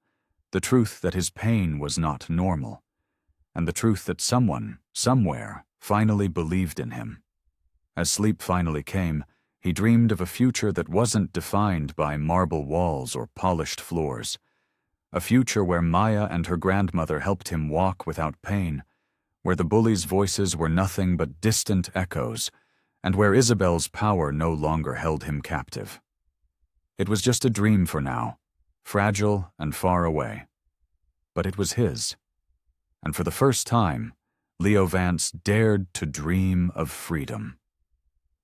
the truth that his pain was not normal, and the truth that someone, somewhere, finally believed in him. As sleep finally came, he dreamed of a future that wasn't defined by marble walls or polished floors, a future where Maya and her grandmother helped him walk without pain, where the bullies' voices were nothing but distant echoes, and where Isabel's power no longer held him captive. It was just a dream for now, fragile and far away. But it was his. And for the first time, Leo Vance dared to dream of freedom.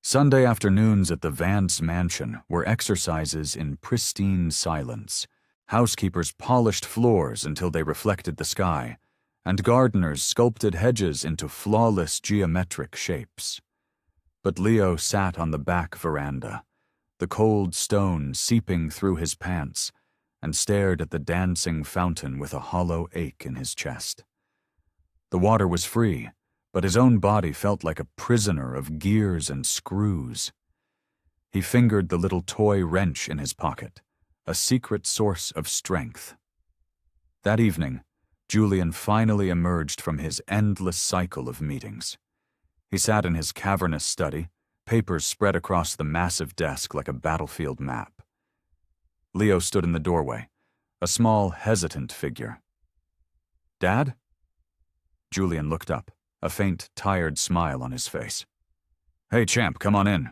Sunday afternoons at the Vance mansion were exercises in pristine silence. Housekeepers polished floors until they reflected the sky, and gardeners sculpted hedges into flawless geometric shapes. But Leo sat on the back veranda, the cold stone seeping through his pants, and stared at the dancing fountain with a hollow ache in his chest. The water was free, but his own body felt like a prisoner of gears and screws. He fingered the little toy wrench in his pocket, a secret source of strength. That evening, Julian finally emerged from his endless cycle of meetings. He sat in his cavernous study, papers spread across the massive desk like a battlefield map. Leo stood in the doorway, a small, hesitant figure. Dad? Julian looked up, a faint, tired smile on his face. Hey, champ, come on in.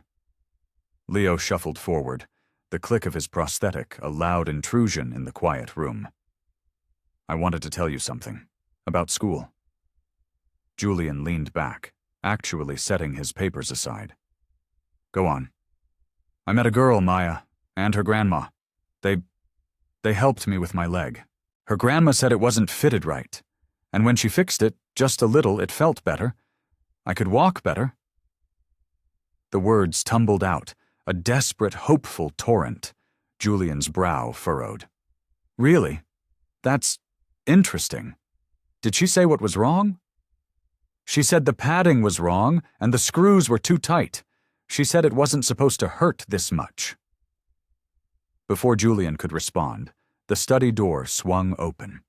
Leo shuffled forward, the click of his prosthetic a loud intrusion in the quiet room. I wanted to tell you something. About school. Julian leaned back, actually setting his papers aside. Go on. I met a girl, Maya, and her grandma. They helped me with my leg. Her grandma said it wasn't fitted right, and when she fixed it, just a little, it felt better. I could walk better. The words tumbled out, a desperate, hopeful torrent. Julian's brow furrowed. Really? That's interesting. Did she say what was wrong? She said the padding was wrong and the screws were too tight. She said it wasn't supposed to hurt this much. Before Julian could respond, the study door swung open.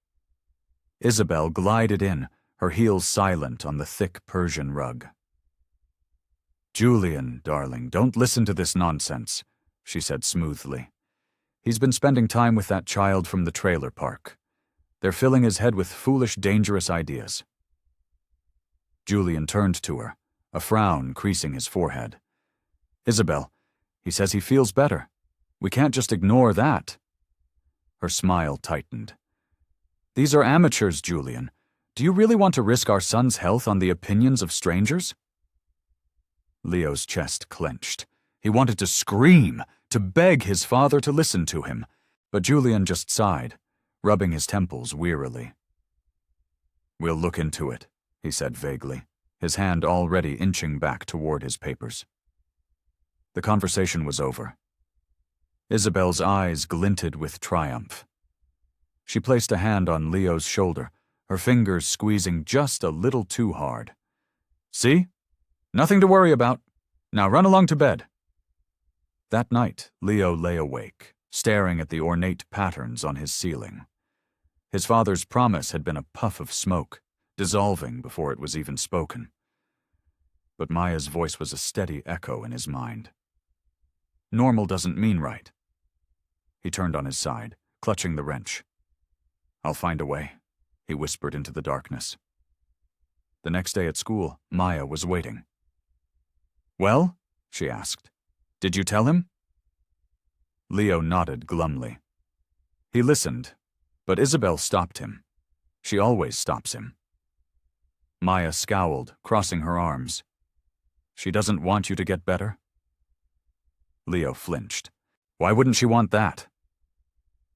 Isabel glided in, her heels silent on the thick Persian rug. Julian, darling, don't listen to this nonsense, she said smoothly. He's been spending time with that child from the trailer park. They're filling his head with foolish, dangerous ideas. Julian turned to her, a frown creasing his forehead. Isabel, He says he feels better. We can't just ignore that." Her smile tightened. "These are amateurs, Julian. Do you really want to risk our son's health on the opinions of strangers?" Leo's chest clenched. He wanted to scream, to beg his father to listen to him, but Julian just sighed, rubbing his temples wearily. "We'll look into it," he said vaguely, his hand already inching back toward his papers. The conversation was over. Isabel's eyes glinted with triumph. She placed a hand on Leo's shoulder, her fingers squeezing just a little too hard. "See? Nothing to worry about. Now run along to bed." That night, Leo lay awake, staring at the ornate patterns on his ceiling. His father's promise had been a puff of smoke, dissolving before it was even spoken. But Maya's voice was a steady echo in his mind. Normal doesn't mean right. He turned on his side, clutching the wrench. "I'll find a way," he whispered into the darkness. The next day at school, Maya was waiting. "Well?" she asked. "Did you tell him?" Leo nodded glumly. He listened, but Isabel stopped him. She always stops him. Maya scowled, crossing her arms. "She doesn't want you to get better?" Leo flinched. "Why wouldn't she want that?"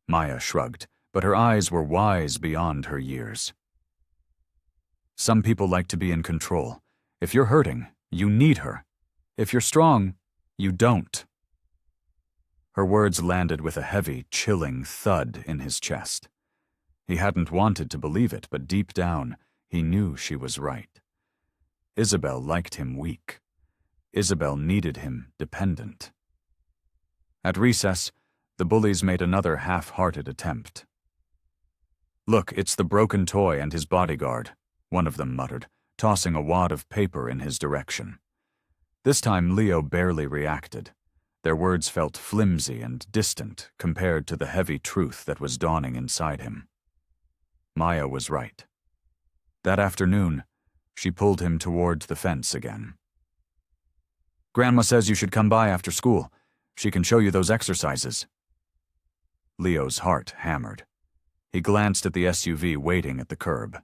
Maya shrugged, but her eyes were wise beyond her years. "Some people like to be in control. If you're hurting, you need her. If you're strong, you don't." Her words landed with a heavy, chilling thud in his chest. He hadn't wanted to believe it, but deep down, he knew she was right. Isabel liked him weak. Isabel needed him dependent. At recess, the bullies made another half-hearted attempt. "Look, it's the broken toy and his bodyguard," one of them muttered, tossing a wad of paper in his direction. This time Leo barely reacted. Their words felt flimsy and distant compared to the heavy truth that was dawning inside him. Maya was right. That afternoon, she pulled him toward the fence again. "Grandma says you should come by after school. She can show you those exercises." Leo's heart hammered. He glanced at the SUV waiting at the curb.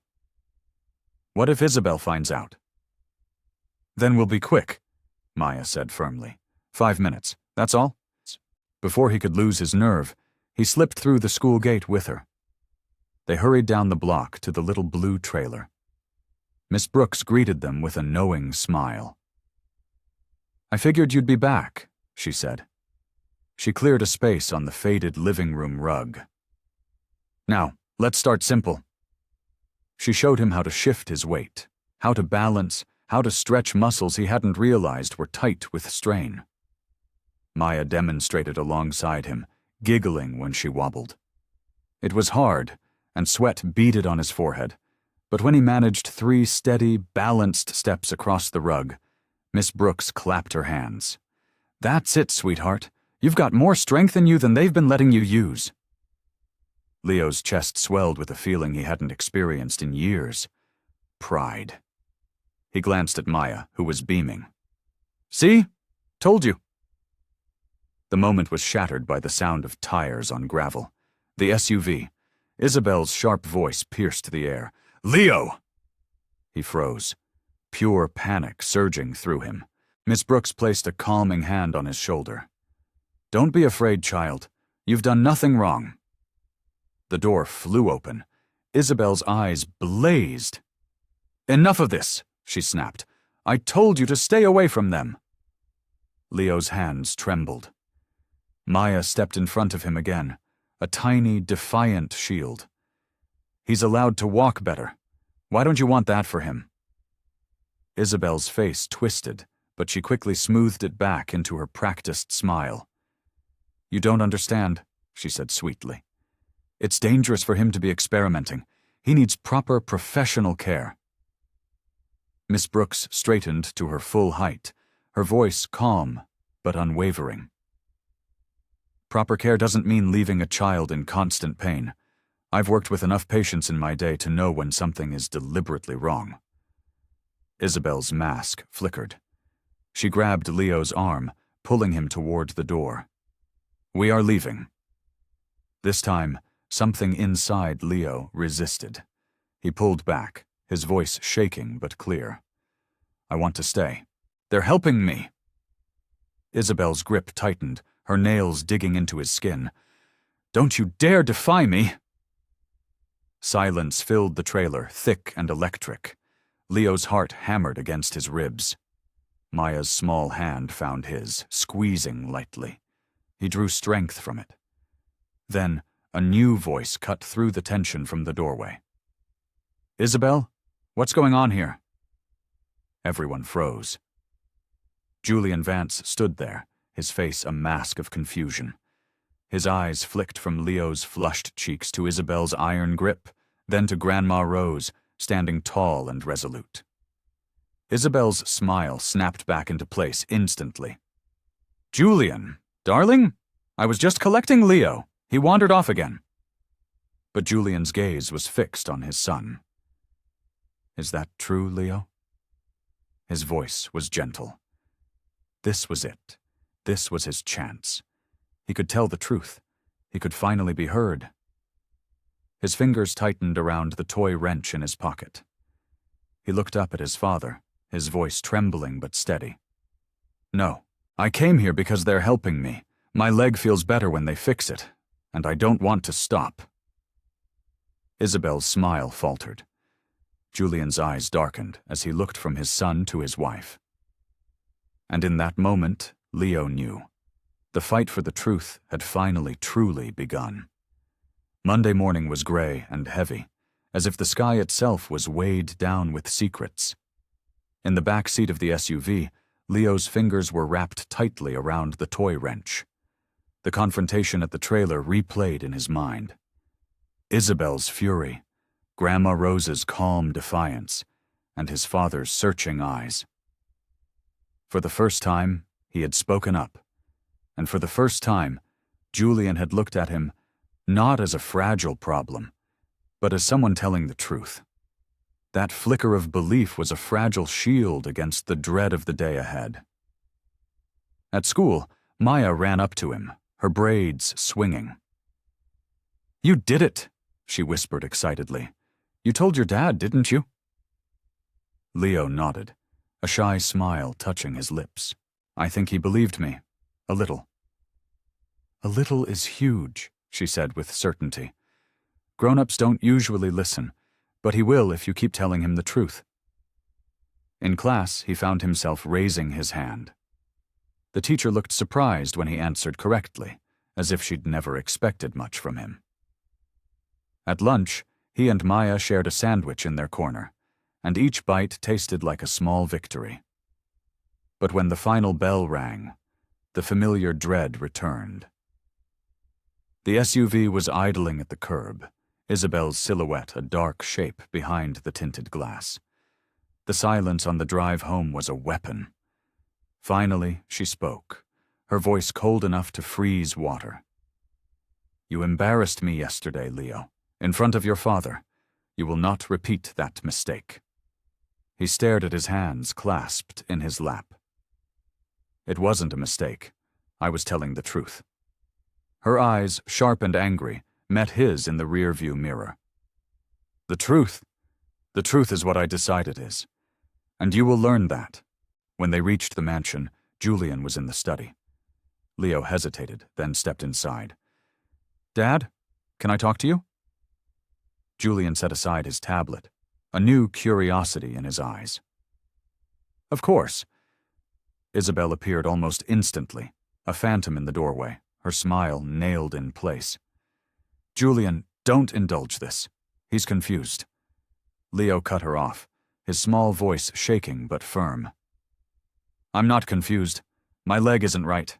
"What if Isabel finds out?" "Then we'll be quick," Maya said firmly. 5 minutes, that's all." Before he could lose his nerve, he slipped through the school gate with her. They hurried down the block to the little blue trailer. Miss Brooks greeted them with a knowing smile. "I figured you'd be back," she said. She cleared a space on the faded living room rug. "Now, let's start simple." She showed him how to shift his weight, how to balance, how to stretch muscles he hadn't realized were tight with strain. Maya demonstrated alongside him, giggling when she wobbled. It was hard, and sweat beaded on his forehead, but when he managed 3 steady, balanced steps across the rug, Miss Brooks clapped her hands. "That's it, sweetheart. You've got more strength in you than they've been letting you use." Leo's chest swelled with a feeling he hadn't experienced in years. Pride. He glanced at Maya, who was beaming. "See? Told you." The moment was shattered by the sound of tires on gravel. The SUV. Isabel's sharp voice pierced the air. "Leo!" He froze, pure panic surging through him. Miss Brooks placed a calming hand on his shoulder. "Don't be afraid, child. You've done nothing wrong." The door flew open. Isabel's eyes blazed. "Enough of this," she snapped. "I told you to stay away from them." Leo's hands trembled. Maya stepped in front of him again, a tiny, defiant shield. "He's allowed to walk better. Why don't you want that for him?" Isabel's face twisted, but she quickly smoothed it back into her practiced smile. "You don't understand," she said sweetly. "It's dangerous for him to be experimenting. He needs proper professional care." Miss Brooks straightened to her full height, her voice calm but unwavering. "Proper care doesn't mean leaving a child in constant pain. I've worked with enough patients in my day to know when something is deliberately wrong." Isabel's mask flickered. She grabbed Leo's arm, pulling him toward the door. "We are leaving." This time, something inside Leo resisted. He pulled back, his voice shaking but clear. "I want to stay. They're helping me." Isabel's grip tightened, her nails digging into his skin. "Don't you dare defy me!" Silence filled the trailer, thick and electric. Leo's heart hammered against his ribs. Maya's small hand found his, squeezing lightly. He drew strength from it. Then, a new voice cut through the tension from the doorway. "Isabel, what's going on here?" Everyone froze. Julian Vance stood there, his face a mask of confusion. His eyes flicked from Leo's flushed cheeks to Isabel's iron grip, then to Grandma Rose, standing tall and resolute. Isabel's smile snapped back into place instantly. "Julian, darling, I was just collecting Leo. He wandered off again." But Julian's gaze was fixed on his son. "Is that true, Leo?" His voice was gentle. This was it. This was his chance. He could tell the truth. He could finally be heard. His fingers tightened around the toy wrench in his pocket. He looked up at his father, his voice trembling but steady. "No, I came here because they're helping me. My leg feels better when they fix it, and I don't want to stop." Isabel's smile faltered. Julian's eyes darkened as he looked from his son to his wife. And in that moment, Leo knew. The fight for the truth had finally truly begun. Monday morning was gray and heavy, as if the sky itself was weighed down with secrets. In the back seat of the SUV, Leo's fingers were wrapped tightly around the toy wrench. The confrontation at the trailer replayed in his mind. Isabel's fury, Grandma Rose's calm defiance, and his father's searching eyes. For the first time, he had spoken up, and for the first time, Julian had looked at him not as a fragile problem, but as someone telling the truth. That flicker of belief was a fragile shield against the dread of the day ahead. At school, Maya ran up to him, her braids swinging. "You did it," she whispered excitedly. "You told your dad, didn't you?" Leo nodded, a shy smile touching his lips. "I think he believed me. A little." "A little is huge," she said with certainty. "Grown-ups don't usually listen, but he will if you keep telling him the truth." In class, he found himself raising his hand. The teacher looked surprised when he answered correctly, as if she'd never expected much from him. At lunch, he and Maya shared a sandwich in their corner, and each bite tasted like a small victory. But when the final bell rang, the familiar dread returned. The SUV was idling at the curb, Isabel's silhouette a dark shape behind the tinted glass. The silence on the drive home was a weapon. Finally, she spoke, her voice cold enough to freeze water. "You embarrassed me yesterday, Leo, in front of your father. You will not repeat that mistake." He stared at his hands clasped in his lap. "It wasn't a mistake. I was telling the truth." Her eyes, sharp and angry, met his in the rear-view mirror. The truth is what I decide it is. And you will learn that." When they reached the mansion, Julian was in the study. Leo hesitated, then stepped inside. "Dad, can I talk to you?" Julian set aside his tablet, a new curiosity in his eyes. "Of course." Isabel appeared almost instantly, a phantom in the doorway, her smile nailed in place. "Julian, don't indulge this. He's confused." Leo cut her off, his small voice shaking but firm. "I'm not confused. My leg isn't right.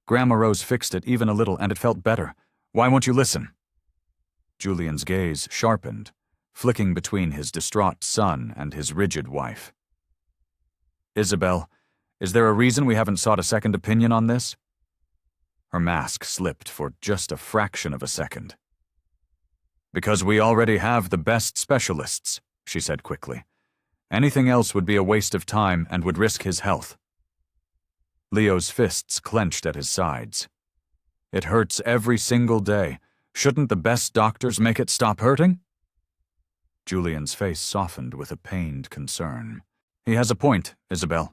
Grandma Rose fixed it even a little and it felt better. Why won't you listen?" Julian's gaze sharpened, flicking between his distraught son and his rigid wife. "Isabel, is there a reason we haven't sought a second opinion on this?" Her mask slipped for just a fraction of a second. "Because we already have the best specialists," she said quickly. "Anything else would be a waste of time and would risk his health." Leo's fists clenched at his sides. It hurts every single day. Shouldn't the best doctors make it stop hurting? Julian's face softened with a pained concern. He has a point, Isabel.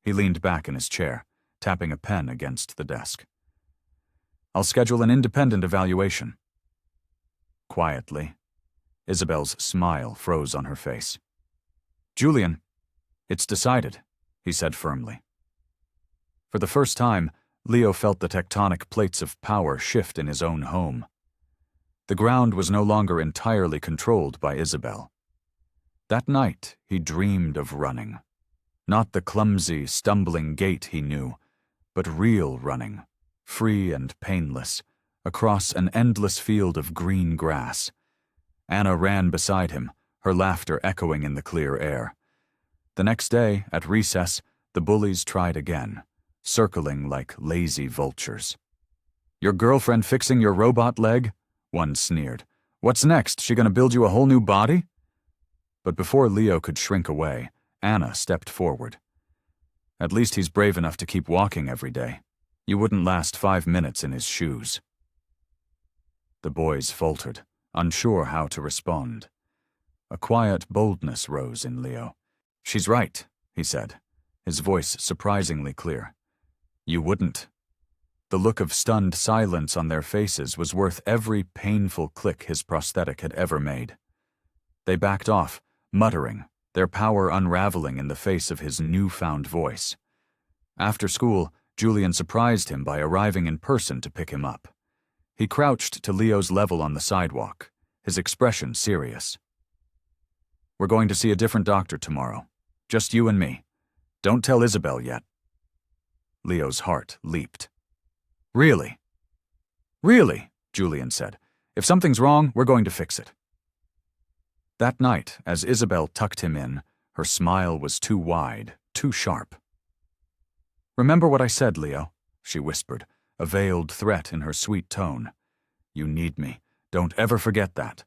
He leaned back in his chair, tapping a pen against the desk. I'll schedule an independent evaluation. Quietly, Isabel's smile froze on her face. Julian, it's decided, he said firmly. For the first time, Leo felt the tectonic plates of power shift in his own home. The ground was no longer entirely controlled by Isabel. That night, he dreamed of running. Not the clumsy, stumbling gait he knew, but real running, free and painless, across an endless field of green grass. Anna ran beside him, her laughter echoing in the clear air. The next day, at recess, the bullies tried again, circling like lazy vultures. Your girlfriend fixing your robot leg? One sneered. What's next? She gonna build you a whole new body? But before Leo could shrink away, Anna stepped forward. At least he's brave enough to keep walking every day. You wouldn't last 5 minutes in his shoes. The boys faltered, unsure how to respond. A quiet boldness rose in Leo. She's right, he said, his voice surprisingly clear. You wouldn't. The look of stunned silence on their faces was worth every painful click his prosthetic had ever made. They backed off, muttering, their power unraveling in the face of his newfound voice. After school, Julian surprised him by arriving in person to pick him up. He crouched to Leo's level on the sidewalk, his expression serious. We're going to see a different doctor tomorrow. Just you and me. Don't tell Isabel yet. Leo's heart leaped. Really? Really, Julian said. If something's wrong, we're going to fix it. That night, as Isabel tucked him in, her smile was too wide, too sharp. Remember what I said, Leo, she whispered, a veiled threat in her sweet tone. You need me. Don't ever forget that.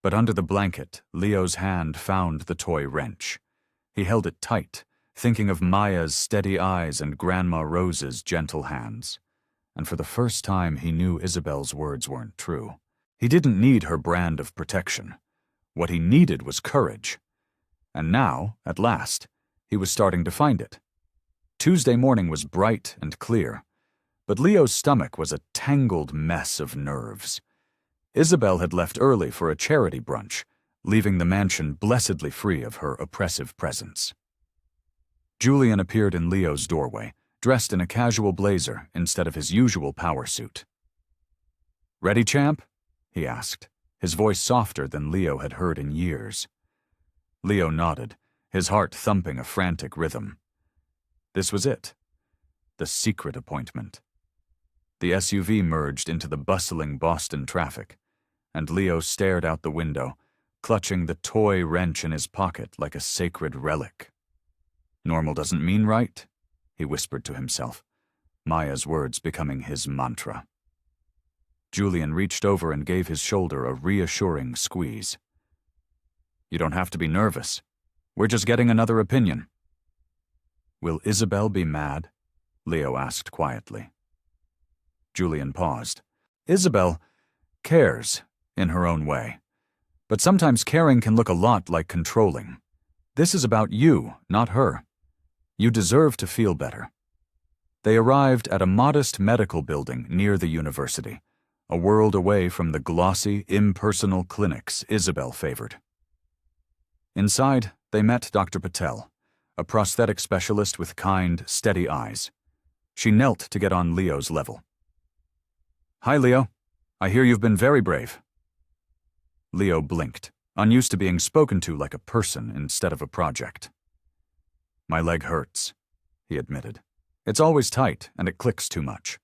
But under the blanket, Leo's hand found the toy wrench. He held it tight, thinking of Maya's steady eyes and Grandma Rose's gentle hands. And for the first time he knew Isabel's words weren't true. He didn't need her brand of protection. What he needed was courage. And now, at last, he was starting to find it. Tuesday morning was bright and clear, but Leo's stomach was a tangled mess of nerves. Isabel had left early for a charity brunch, leaving the mansion blessedly free of her oppressive presence. Julian appeared in Leo's doorway, dressed in a casual blazer instead of his usual power suit. Ready, champ? He asked, his voice softer than Leo had heard in years. Leo nodded, his heart thumping a frantic rhythm. This was it. The secret appointment. The SUV merged into the bustling Boston traffic, and Leo stared out the window, clutching the toy wrench in his pocket like a sacred relic. Normal doesn't mean right, he whispered to himself, Maya's words becoming his mantra. Julian reached over and gave his shoulder a reassuring squeeze. You don't have to be nervous. We're just getting another opinion. Will Isabel be mad? Leo asked quietly. Julian paused. Isabel cares in her own way, but sometimes caring can look a lot like controlling. This is about you, not her. You deserve to feel better. They arrived at a modest medical building near the university, a world away from the glossy, impersonal clinics Isabel favored. Inside, they met Dr. Patel, a prosthetic specialist with kind, steady eyes. She knelt to get on Leo's level. Hi, Leo. I hear you've been very brave. Leo blinked, unused to being spoken to like a person instead of a project. My leg hurts, he admitted. It's always tight, and it clicks too much.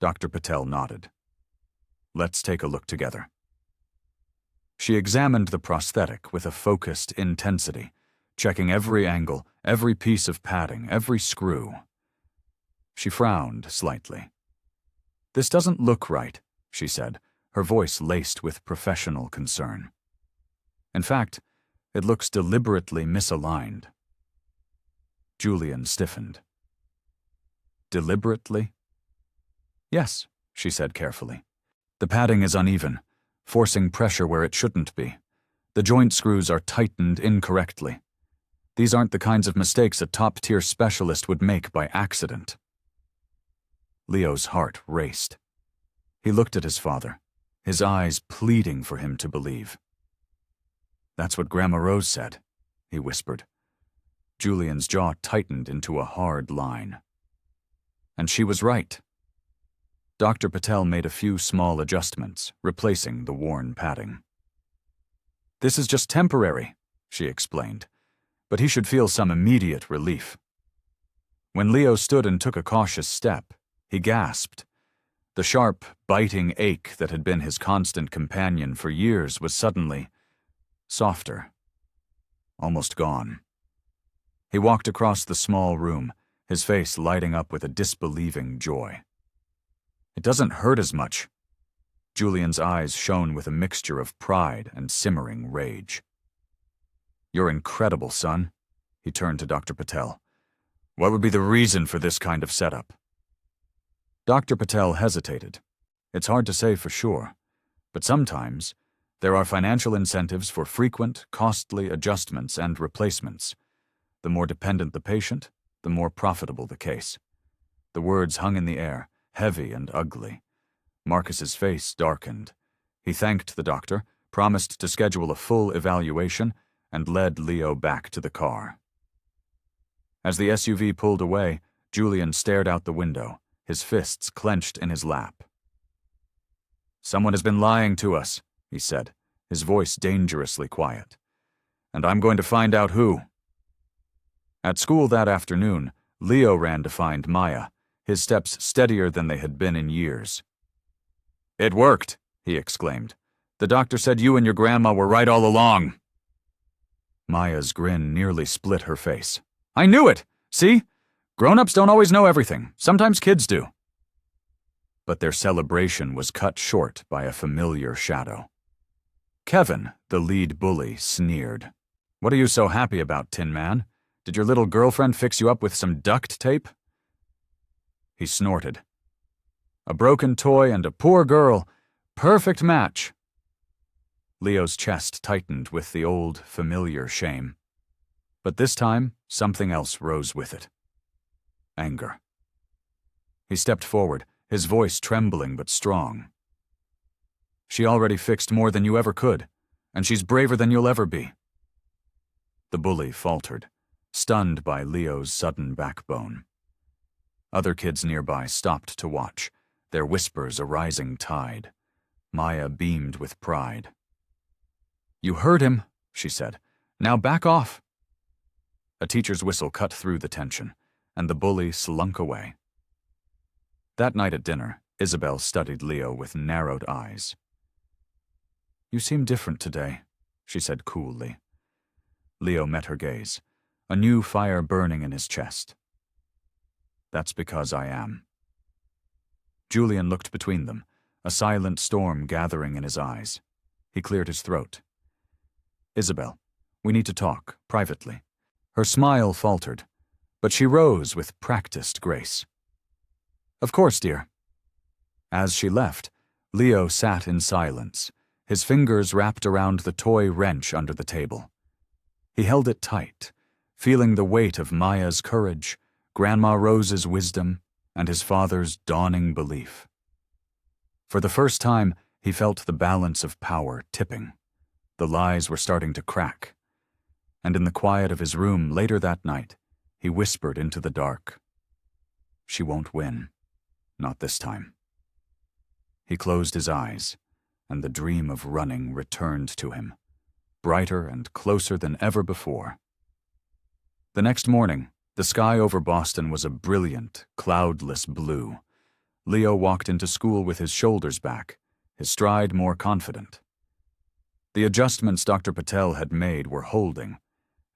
Dr. Patel nodded. Let's take a look together. She examined the prosthetic with a focused intensity, checking every angle, every piece of padding, every screw. She frowned slightly. This doesn't look right, she said, her voice laced with professional concern. In fact, it looks deliberately misaligned. Julian stiffened. Deliberately? Yes, she said carefully. The padding is uneven, forcing pressure where it shouldn't be. The joint screws are tightened incorrectly. These aren't the kinds of mistakes a top-tier specialist would make by accident. Leo's heart raced. He looked at his father, his eyes pleading for him to believe. That's what Grandma Rose said, he whispered. Julian's jaw tightened into a hard line. And she was right. Dr. Patel made a few small adjustments, replacing the worn padding. This is just temporary, she explained, but he should feel some immediate relief. When Leo stood and took a cautious step, he gasped. The sharp, biting ache that had been his constant companion for years was suddenly softer, almost gone. He walked across the small room, his face lighting up with a disbelieving joy. It doesn't hurt as much. Julian's eyes shone with a mixture of pride and simmering rage. You're incredible, son, he turned to Dr. Patel. What would be the reason for this kind of setup? Dr. Patel hesitated. It's hard to say for sure, but sometimes there are financial incentives for frequent, costly adjustments and replacements. The more dependent the patient, the more profitable the case. The words hung in the air, heavy and ugly. Marcus's face darkened. He thanked the doctor, promised to schedule a full evaluation, and led Leo back to the car. As the SUV pulled away, Julian stared out the window, his fists clenched in his lap. Someone has been lying to us, he said, his voice dangerously quiet. And I'm going to find out who. At school that afternoon, Leo ran to find Maya, his steps steadier than they had been in years. It worked, he exclaimed. The doctor said you and your grandma were right all along. Maya's grin nearly split her face. I knew it! See? Grown-ups don't always know everything. Sometimes kids do. But their celebration was cut short by a familiar shadow. Kevin, the lead bully, sneered. What are you so happy about, Tin Man? Did your little girlfriend fix you up with some duct tape? He snorted. A broken toy and a poor girl. Perfect match. Leo's chest tightened with the old, familiar shame. But this time, something else rose with it. Anger. He stepped forward, his voice trembling but strong. She already fixed more than you ever could, and she's braver than you'll ever be. The bully faltered, stunned by Leo's sudden backbone. Other kids nearby stopped to watch, their whispers a rising tide. Maya beamed with pride. You heard him, she said. Now back off. A teacher's whistle cut through the tension, and the bully slunk away. That night at dinner, Isabel studied Leo with narrowed eyes. You seem different today, she said coolly. Leo met her gaze, a new fire burning in his chest. That's because I am. Julian looked between them, a silent storm gathering in his eyes. He cleared his throat. Isabel, we need to talk, privately. Her smile faltered, but she rose with practiced grace. Of course, dear. As she left, Leo sat in silence, his fingers wrapped around the toy wrench under the table. He held it tight, feeling the weight of Maya's courage, Grandma Rose's wisdom, and his father's dawning belief. For the first time, he felt the balance of power tipping. The lies were starting to crack. And in the quiet of his room later that night, he whispered into the dark. She won't win. Not this time. He closed his eyes, and the dream of running returned to him, brighter and closer than ever before. The next morning, the sky over Boston was a brilliant, cloudless blue. Leo walked into school with his shoulders back, his stride more confident. The adjustments Dr. Patel had made were holding,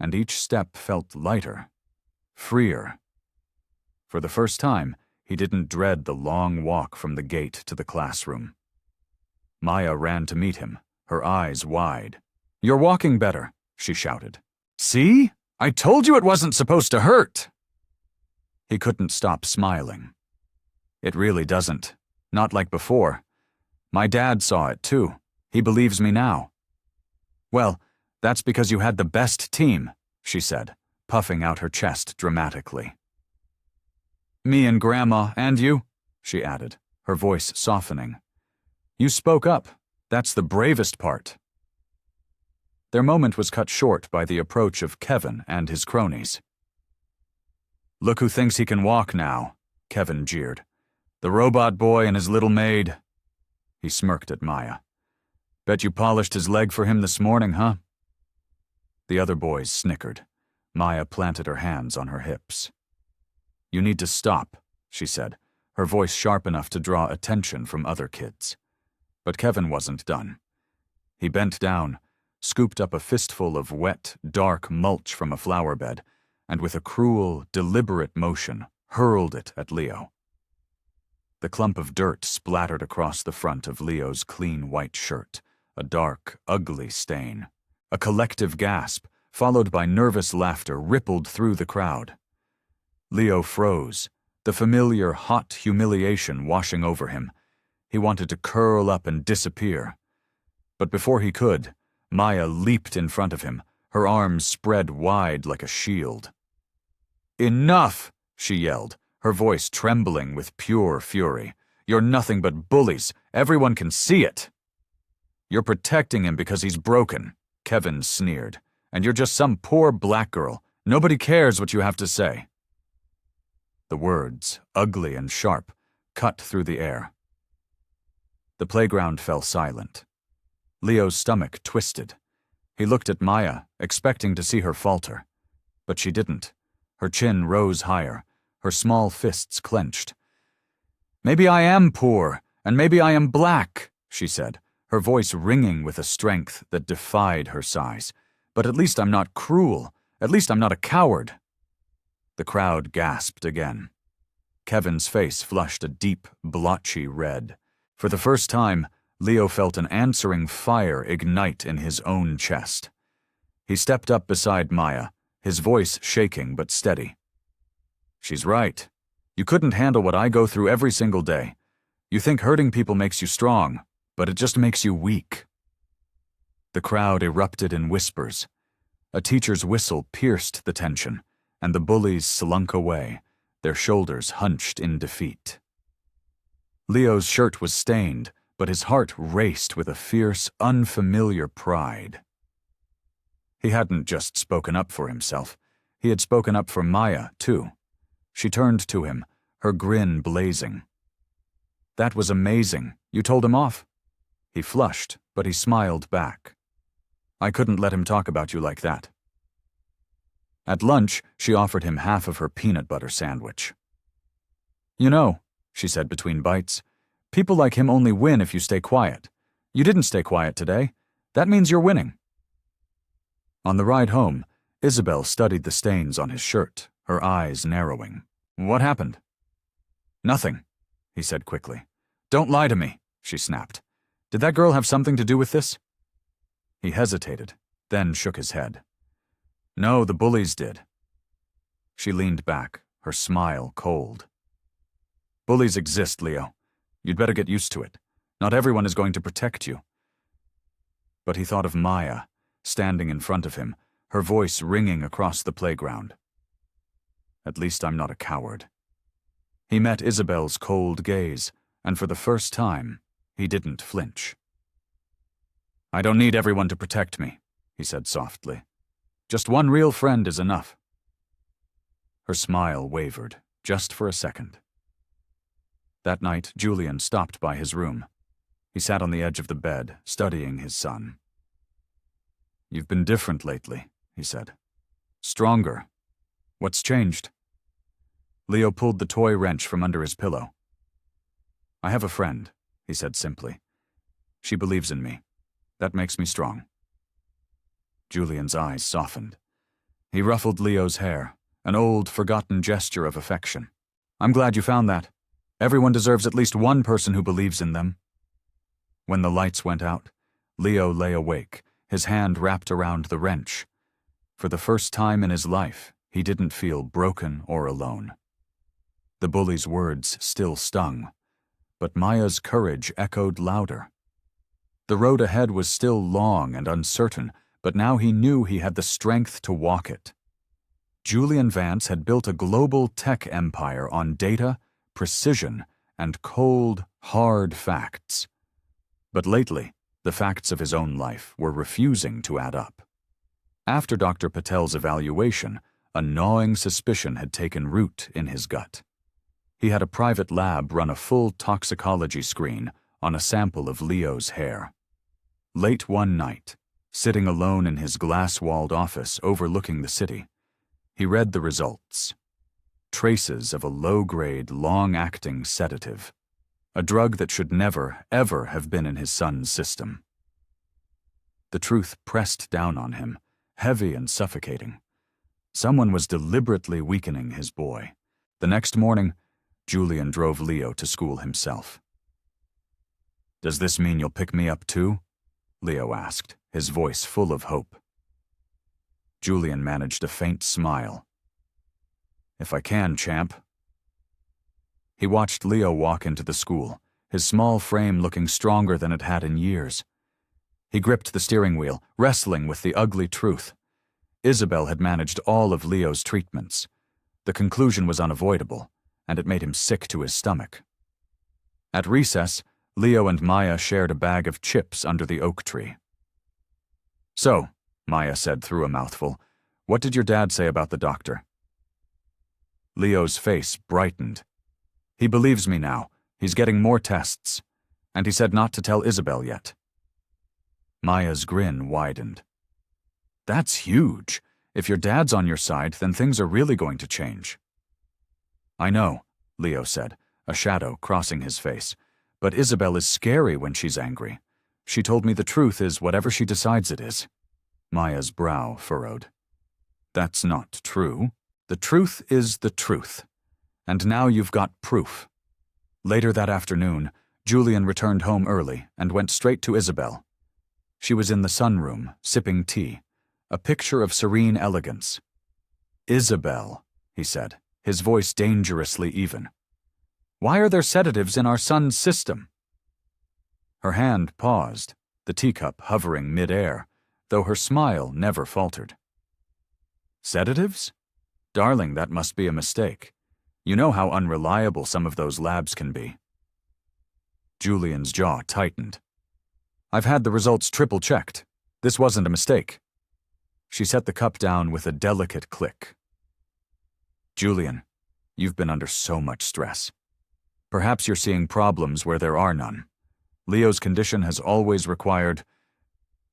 and each step felt lighter, freer. For the first time, he didn't dread the long walk from the gate to the classroom. Maya ran to meet him, her eyes wide. You're walking better, she shouted. See? I told you it wasn't supposed to hurt! He couldn't stop smiling. It really doesn't. Not like before. My dad saw it too. He believes me now. Well, that's because you had the best team, she said, puffing out her chest dramatically. Me and Grandma, and you, she added, her voice softening. You spoke up. That's the bravest part. Their moment was cut short by the approach of Kevin and his cronies. Look who thinks he can walk now, Kevin jeered. The robot boy and his little maid. He smirked at Maya. Bet you polished his leg for him this morning, huh? The other boys snickered. Maya planted her hands on her hips. You need to stop, she said, her voice sharp enough to draw attention from other kids. But Kevin wasn't done. He bent down, scooped up a fistful of wet, dark mulch from a flower bed, and with a cruel, deliberate motion, hurled it at Leo. The clump of dirt splattered across the front of Leo's clean white shirt, a dark, ugly stain. A collective gasp, followed by nervous laughter, rippled through the crowd. Leo froze, the familiar hot humiliation washing over him. He wanted to curl up and disappear. But before he could, Maya leaped in front of him, her arms spread wide like a shield. Enough, she yelled, her voice trembling with pure fury. You're nothing but bullies. Everyone can see it. You're protecting him because he's broken, Kevin sneered. And you're just some poor black girl. Nobody cares what you have to say. The words, ugly and sharp, cut through the air. The playground fell silent. Leo's stomach twisted. He looked at Maya, expecting to see her falter. But she didn't. Her chin rose higher, her small fists clenched. Maybe I am poor, and maybe I am black, she said, her voice ringing with a strength that defied her size. But at least I'm not cruel. At least I'm not a coward. The crowd gasped again. Kevin's face flushed a deep, blotchy red. For the first time, Leo felt an answering fire ignite in his own chest. He stepped up beside Maya, his voice shaking but steady. She's right. You couldn't handle what I go through every single day. You think hurting people makes you strong, but it just makes you weak. The crowd erupted in whispers. A teacher's whistle pierced the tension, and the bullies slunk away, their shoulders hunched in defeat. Leo's shirt was stained, but his heart raced with a fierce, unfamiliar pride. He hadn't just spoken up for himself. He had spoken up for Maya, too. She turned to him, her grin blazing. That was amazing. You told him off? He flushed, but he smiled back. I couldn't let him talk about you like that. At lunch, she offered him half of her peanut butter sandwich. You know, she said between bites, people like him only win if you stay quiet. You didn't stay quiet today. That means you're winning. On the ride home, Isabel studied the stains on his shirt, her eyes narrowing. What happened? Nothing, he said quickly. Don't lie to me, she snapped. Did that girl have something to do with this? He hesitated, then shook his head. No, the bullies did. She leaned back, her smile cold. Bullies exist, Leo. You'd better get used to it. Not everyone is going to protect you. But he thought of Maya, standing in front of him, her voice ringing across the playground. At least I'm not a coward. He met Isabel's cold gaze, and for the first time, he didn't flinch. I don't need everyone to protect me, he said softly. Just one real friend is enough. Her smile wavered, just for a second. That night, Julian stopped by his room. He sat on the edge of the bed, studying his son. You've been different lately, he said. Stronger. What's changed? Leo pulled the toy wrench from under his pillow. I have a friend, he said simply. She believes in me. That makes me strong. Julian's eyes softened. He ruffled Leo's hair, an old, forgotten gesture of affection. I'm glad you found that. Everyone deserves at least one person who believes in them. When the lights went out, Leo lay awake, his hand wrapped around the wrench. For the first time in his life, he didn't feel broken or alone. The bully's words still stung, but Maya's courage echoed louder. The road ahead was still long and uncertain, but now he knew he had the strength to walk it. Julian Vance had built a global tech empire on data, precision, and cold, hard facts. But lately, the facts of his own life were refusing to add up. After Dr. Patel's evaluation, a gnawing suspicion had taken root in his gut. He had a private lab run a full toxicology screen on a sample of Leo's hair. Late one night, sitting alone in his glass-walled office overlooking the city, he read the results. Traces of a low-grade, long-acting sedative, a drug that should never, ever have been in his son's system. The truth pressed down on him, heavy and suffocating. Someone was deliberately weakening his boy. The next morning, Julian drove Leo to school himself. "Does this mean you'll pick me up too?" Leo asked, his voice full of hope. Julian managed a faint smile. "If I can, champ." He watched Leo walk into the school, his small frame looking stronger than it had in years. He gripped the steering wheel, wrestling with the ugly truth. Isabel had managed all of Leo's treatments. The conclusion was unavoidable, and it made him sick to his stomach. At recess, Leo and Maya shared a bag of chips under the oak tree. "So," Maya said through a mouthful, "what did your dad say about the doctor?" Leo's face brightened. "He believes me now. He's getting more tests. And he said not to tell Isabel yet." Maya's grin widened. "That's huge. If your dad's on your side, then things are really going to change." "I know," Leo said, a shadow crossing his face. "But Isabel is scary when she's angry. She told me the truth is whatever she decides it is." Maya's brow furrowed. "That's not true. The truth is the truth. And now you've got proof." Later that afternoon, Julian returned home early and went straight to Isabel. She was in the sunroom, sipping tea, a picture of serene elegance. "Isabel," he said, his voice dangerously even. "Why are there sedatives in our son's system?" Her hand paused, the teacup hovering mid-air, though her smile never faltered. "Sedatives? Darling, that must be a mistake. You know how unreliable some of those labs can be." Julian's jaw tightened. "I've had the results triple-checked. This wasn't a mistake." She set the cup down with a delicate click. "Julian, you've been under so much stress. Perhaps you're seeing problems where there are none. Leo's condition has always required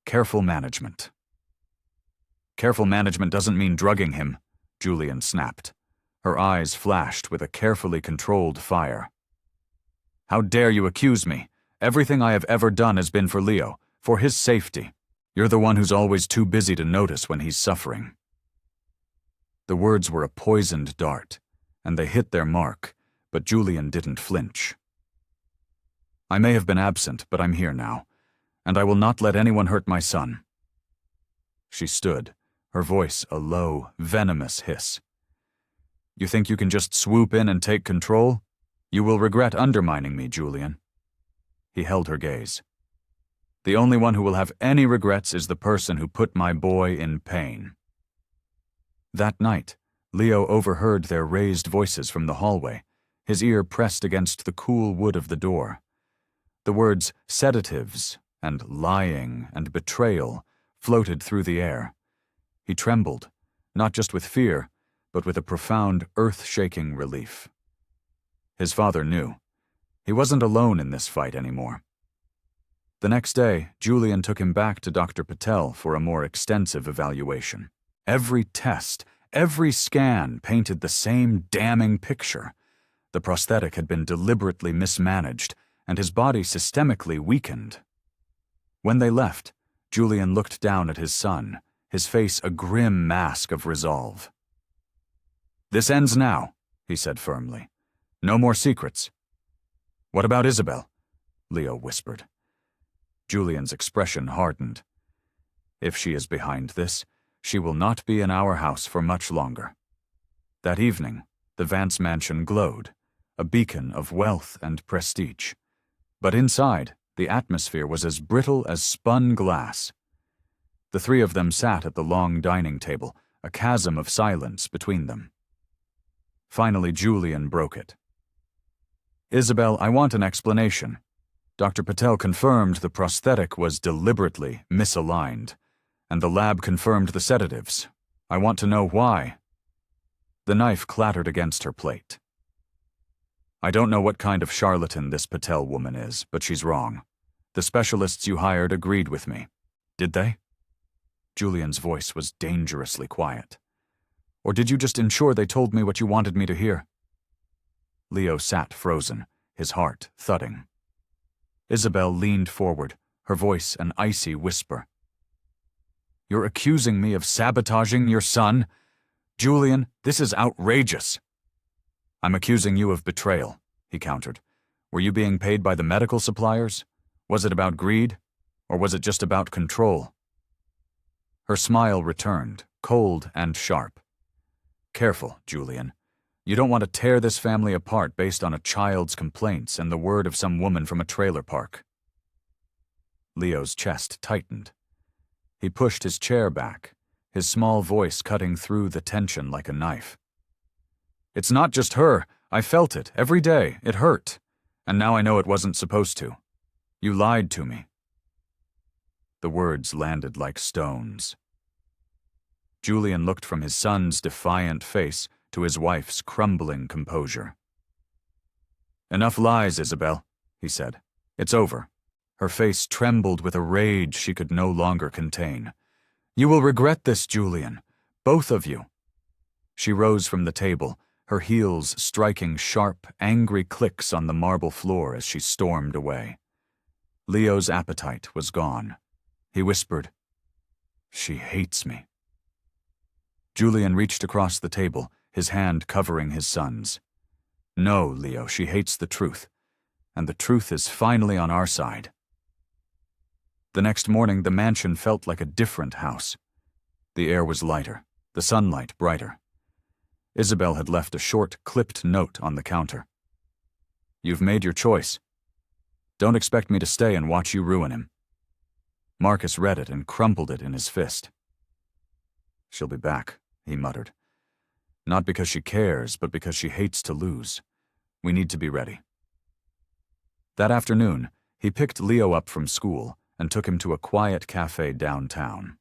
careful management." "Careful management doesn't mean drugging him," Julian snapped. Her eyes flashed with a carefully controlled fire. "How dare you accuse me? Everything I have ever done has been for Leo, for his safety. You're the one who's always too busy to notice when he's suffering." The words were a poisoned dart, and they hit their mark, but Julian didn't flinch. "I may have been absent, but I'm here now, and I will not let anyone hurt my son." She stood, her voice a low, venomous hiss. "You think you can just swoop in and take control? You will regret undermining me, Julian." He held her gaze. "The only one who will have any regrets is the person who put my boy in pain." That night, Leo overheard their raised voices from the hallway, his ear pressed against the cool wood of the door. The words sedatives and lying and betrayal floated through the air. He trembled, not just with fear, but with a profound, earth-shaking relief. His father knew. He wasn't alone in this fight anymore. The next day, Julian took him back to Dr. Patel for a more extensive evaluation. Every test, every scan painted the same damning picture. The prosthetic had been deliberately mismanaged, and his body systemically weakened. When they left, Julian looked down at his son, his face a grim mask of resolve. "This ends now," he said firmly. "No more secrets." "What about Isabel?" Leo whispered. Julian's expression hardened. "If she is behind this, she will not be in our house for much longer." That evening, The Vance mansion glowed, a beacon of wealth and prestige. But inside, the atmosphere was as brittle as spun glass. The three of them sat at the long dining table, a chasm of silence between them. Finally, Julian broke it. "Isabel, I want an explanation. Dr. Patel confirmed the prosthetic was deliberately misaligned, and the lab confirmed the sedatives. I want to know why." The knife clattered against her plate. "I don't know what kind of charlatan this Patel woman is, but she's wrong. The specialists you hired agreed with me. Did they?" Julian's voice was dangerously quiet. "Or did you just ensure they told me what you wanted me to hear?" Leo sat frozen, his heart thudding. Isabel leaned forward, her voice an icy whisper. "You're accusing me of sabotaging your son? Julian, this is outrageous." "I'm accusing you of betrayal," he countered. "Were you being paid by the medical suppliers? Was it about greed? Or was it just about control?" Her smile returned, cold and sharp. "Careful, Julian. You don't want to tear this family apart based on a child's complaints and the word of some woman from a trailer park." Leo's chest tightened. He pushed his chair back, his small voice cutting through the tension like a knife. "It's not just her. I felt it every day. It hurt. And now I know it wasn't supposed to. You lied to me." The words landed like stones. Julian looked from his son's defiant face to his wife's crumbling composure. "Enough lies, Isabel," he said. "It's over." Her face trembled with a rage she could no longer contain. "You will regret this, Julian. Both of you." She rose from the table, her heels striking sharp, angry clicks on the marble floor as she stormed away. Leo's appetite was gone. He whispered, "She hates me." Julian reached across the table, his hand covering his son's. "No, Leo, she hates the truth. And the truth is finally on our side." The next morning, the mansion felt like a different house. The air was lighter, the sunlight brighter. Isabel had left a short, clipped note on the counter. "You've made your choice. Don't expect me to stay and watch you ruin him." Marcus read it and crumpled it in his fist. "She'll be back," he muttered. "Not because she cares, but because she hates to lose. We need to be ready." That afternoon, he picked Leo up from school and took him to a quiet cafe downtown.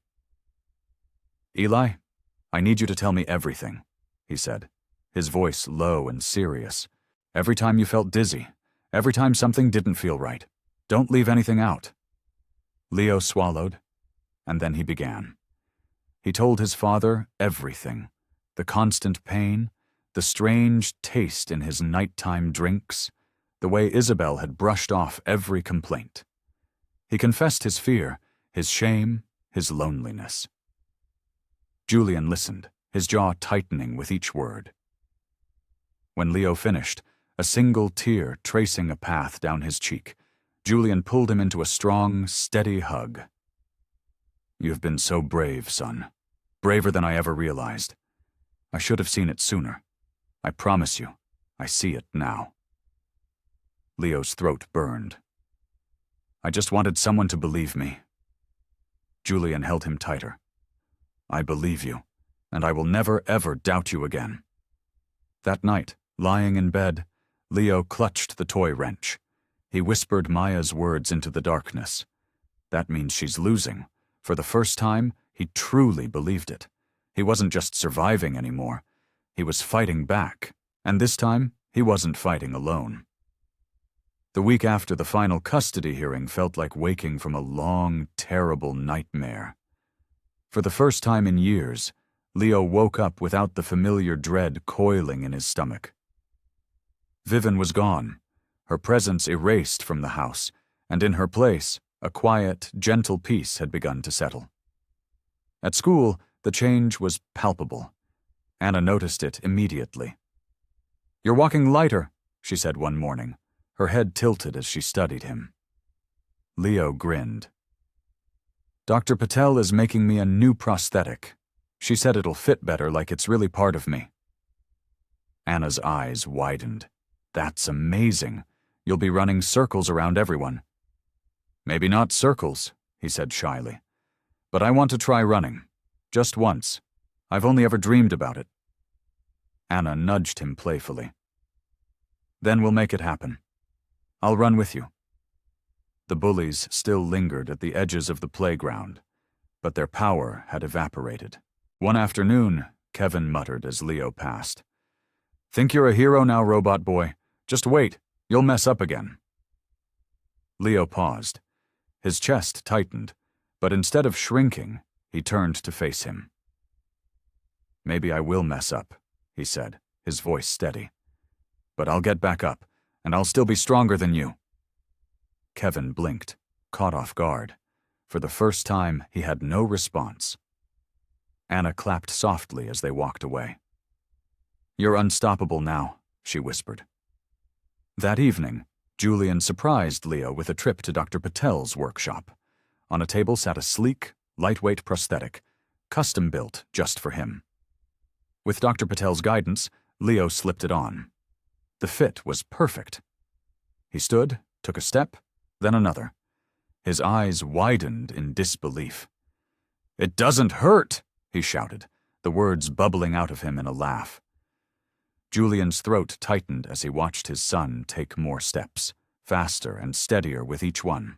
"Eli, I need you to tell me everything," he said, his voice low and serious. "Every time you felt dizzy, every time something didn't feel right. Don't leave anything out." Leo swallowed, and then he began. He told his father everything, the constant pain, the strange taste in his nighttime drinks, the way Isabel had brushed off every complaint. He confessed his fear, his shame, his loneliness. Julian listened, his jaw tightening with each word. When Leo finished, a single tear tracing a path down his cheek, Julian pulled him into a strong, steady hug. "You've been so brave, son. Braver than I ever realized. I should have seen it sooner. I promise you, I see it now." Leo's throat burned. "I just wanted someone to believe me." Julian held him tighter. "I believe you, and I will never ever doubt you again." That night, lying in bed, Leo clutched the toy wrench. He whispered Maya's words into the darkness. That means she's losing. For the first time, he truly believed it. He wasn't just surviving anymore. He was fighting back, and this time, he wasn't fighting alone. The week after the final custody hearing felt like waking from a long, terrible nightmare. For the first time in years, Leo woke up without the familiar dread coiling in his stomach. Vivian was gone, her presence erased from the house, and in her place, a quiet, gentle peace had begun to settle. At school, the change was palpable. Anna noticed it immediately. "You're walking lighter," she said one morning, her head tilted as she studied him. Leo grinned. "Dr. Patel is making me a new prosthetic. She said it'll fit better like it's really part of me." Anna's eyes widened. That's amazing. You'll be running circles around everyone. Maybe not circles, he said shyly. But I want to try running. Just once. I've only ever dreamed about it. Anna nudged him playfully. Then we'll make it happen. I'll run with you. The bullies still lingered at the edges of the playground, but their power had evaporated. One afternoon, Kevin muttered as Leo passed. Think you're a hero now, robot boy? Just wait, you'll mess up again. Leo paused. His chest tightened, but instead of shrinking, he turned to face him. Maybe I will mess up, he said, his voice steady. But I'll get back up, and I'll still be stronger than you. Kevin blinked, caught off guard. For the first time, he had no response. Anna clapped softly as they walked away. You're unstoppable now, she whispered. That evening, Julian surprised Leo with a trip to Dr. Patel's workshop. On a table sat a sleek, lightweight prosthetic, custom-built just for him. With Dr. Patel's guidance, Leo slipped it on. The fit was perfect. He stood, took a step, then another. His eyes widened in disbelief. It doesn't hurt, he shouted, the words bubbling out of him in a laugh. Julian's throat tightened as he watched his son take more steps, faster and steadier with each one.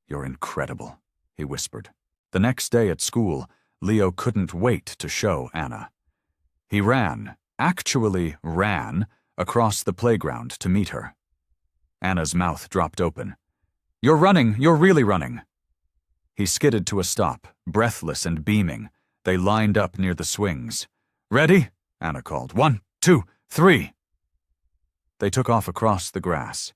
You're incredible, he whispered. The next day at school, Leo couldn't wait to show Anna. He actually ran, across the playground to meet her. Anna's mouth dropped open. You're running, you're really running. He skidded to a stop, breathless and beaming. They lined up near the swings. Ready? Anna called. 1, 2, 3. They took off across the grass.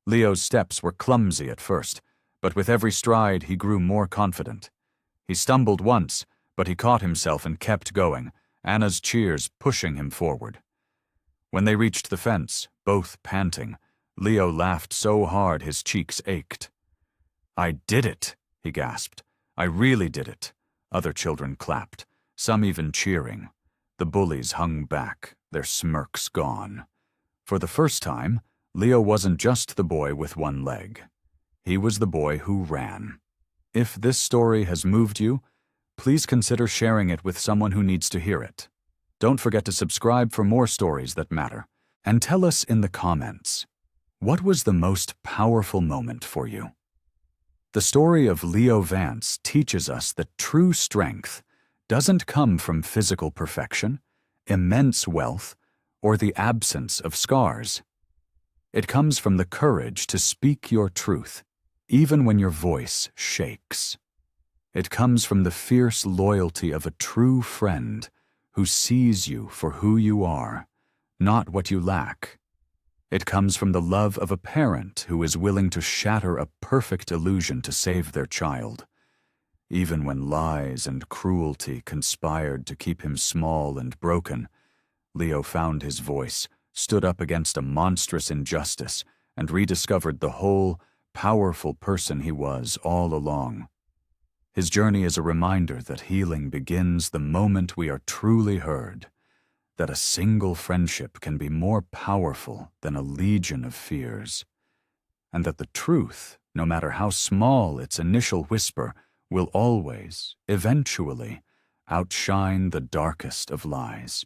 Leo's steps were clumsy at first, but with every stride he grew more confident. He stumbled once, but he caught himself and kept going, Anna's cheers pushing him forward. When they reached the fence, both panting, Leo laughed so hard his cheeks ached. I did it, he gasped. I really did it. Other children clapped, some even cheering. The bullies hung back, their smirks gone. For the first time, Leo wasn't just the boy with one leg. He was the boy who ran. If this story has moved you, please consider sharing it with someone who needs to hear it. Don't forget to subscribe for more stories that matter. And tell us in the comments, what was the most powerful moment for you? The story of Leo Vance teaches us that true strength doesn't come from physical perfection, immense wealth, or the absence of scars. It comes from the courage to speak your truth, even when your voice shakes. It comes from the fierce loyalty of a true friend who sees you for who you are, not what you lack. It comes from the love of a parent who is willing to shatter a perfect illusion to save their child. Even when lies and cruelty conspired to keep him small and broken, Leo found his voice, stood up against a monstrous injustice, and rediscovered the whole, powerful person he was all along. His journey is a reminder that healing begins the moment we are truly heard, that a single friendship can be more powerful than a legion of fears, and that the truth, no matter how small its initial whisper, will always, eventually, outshine the darkest of lies.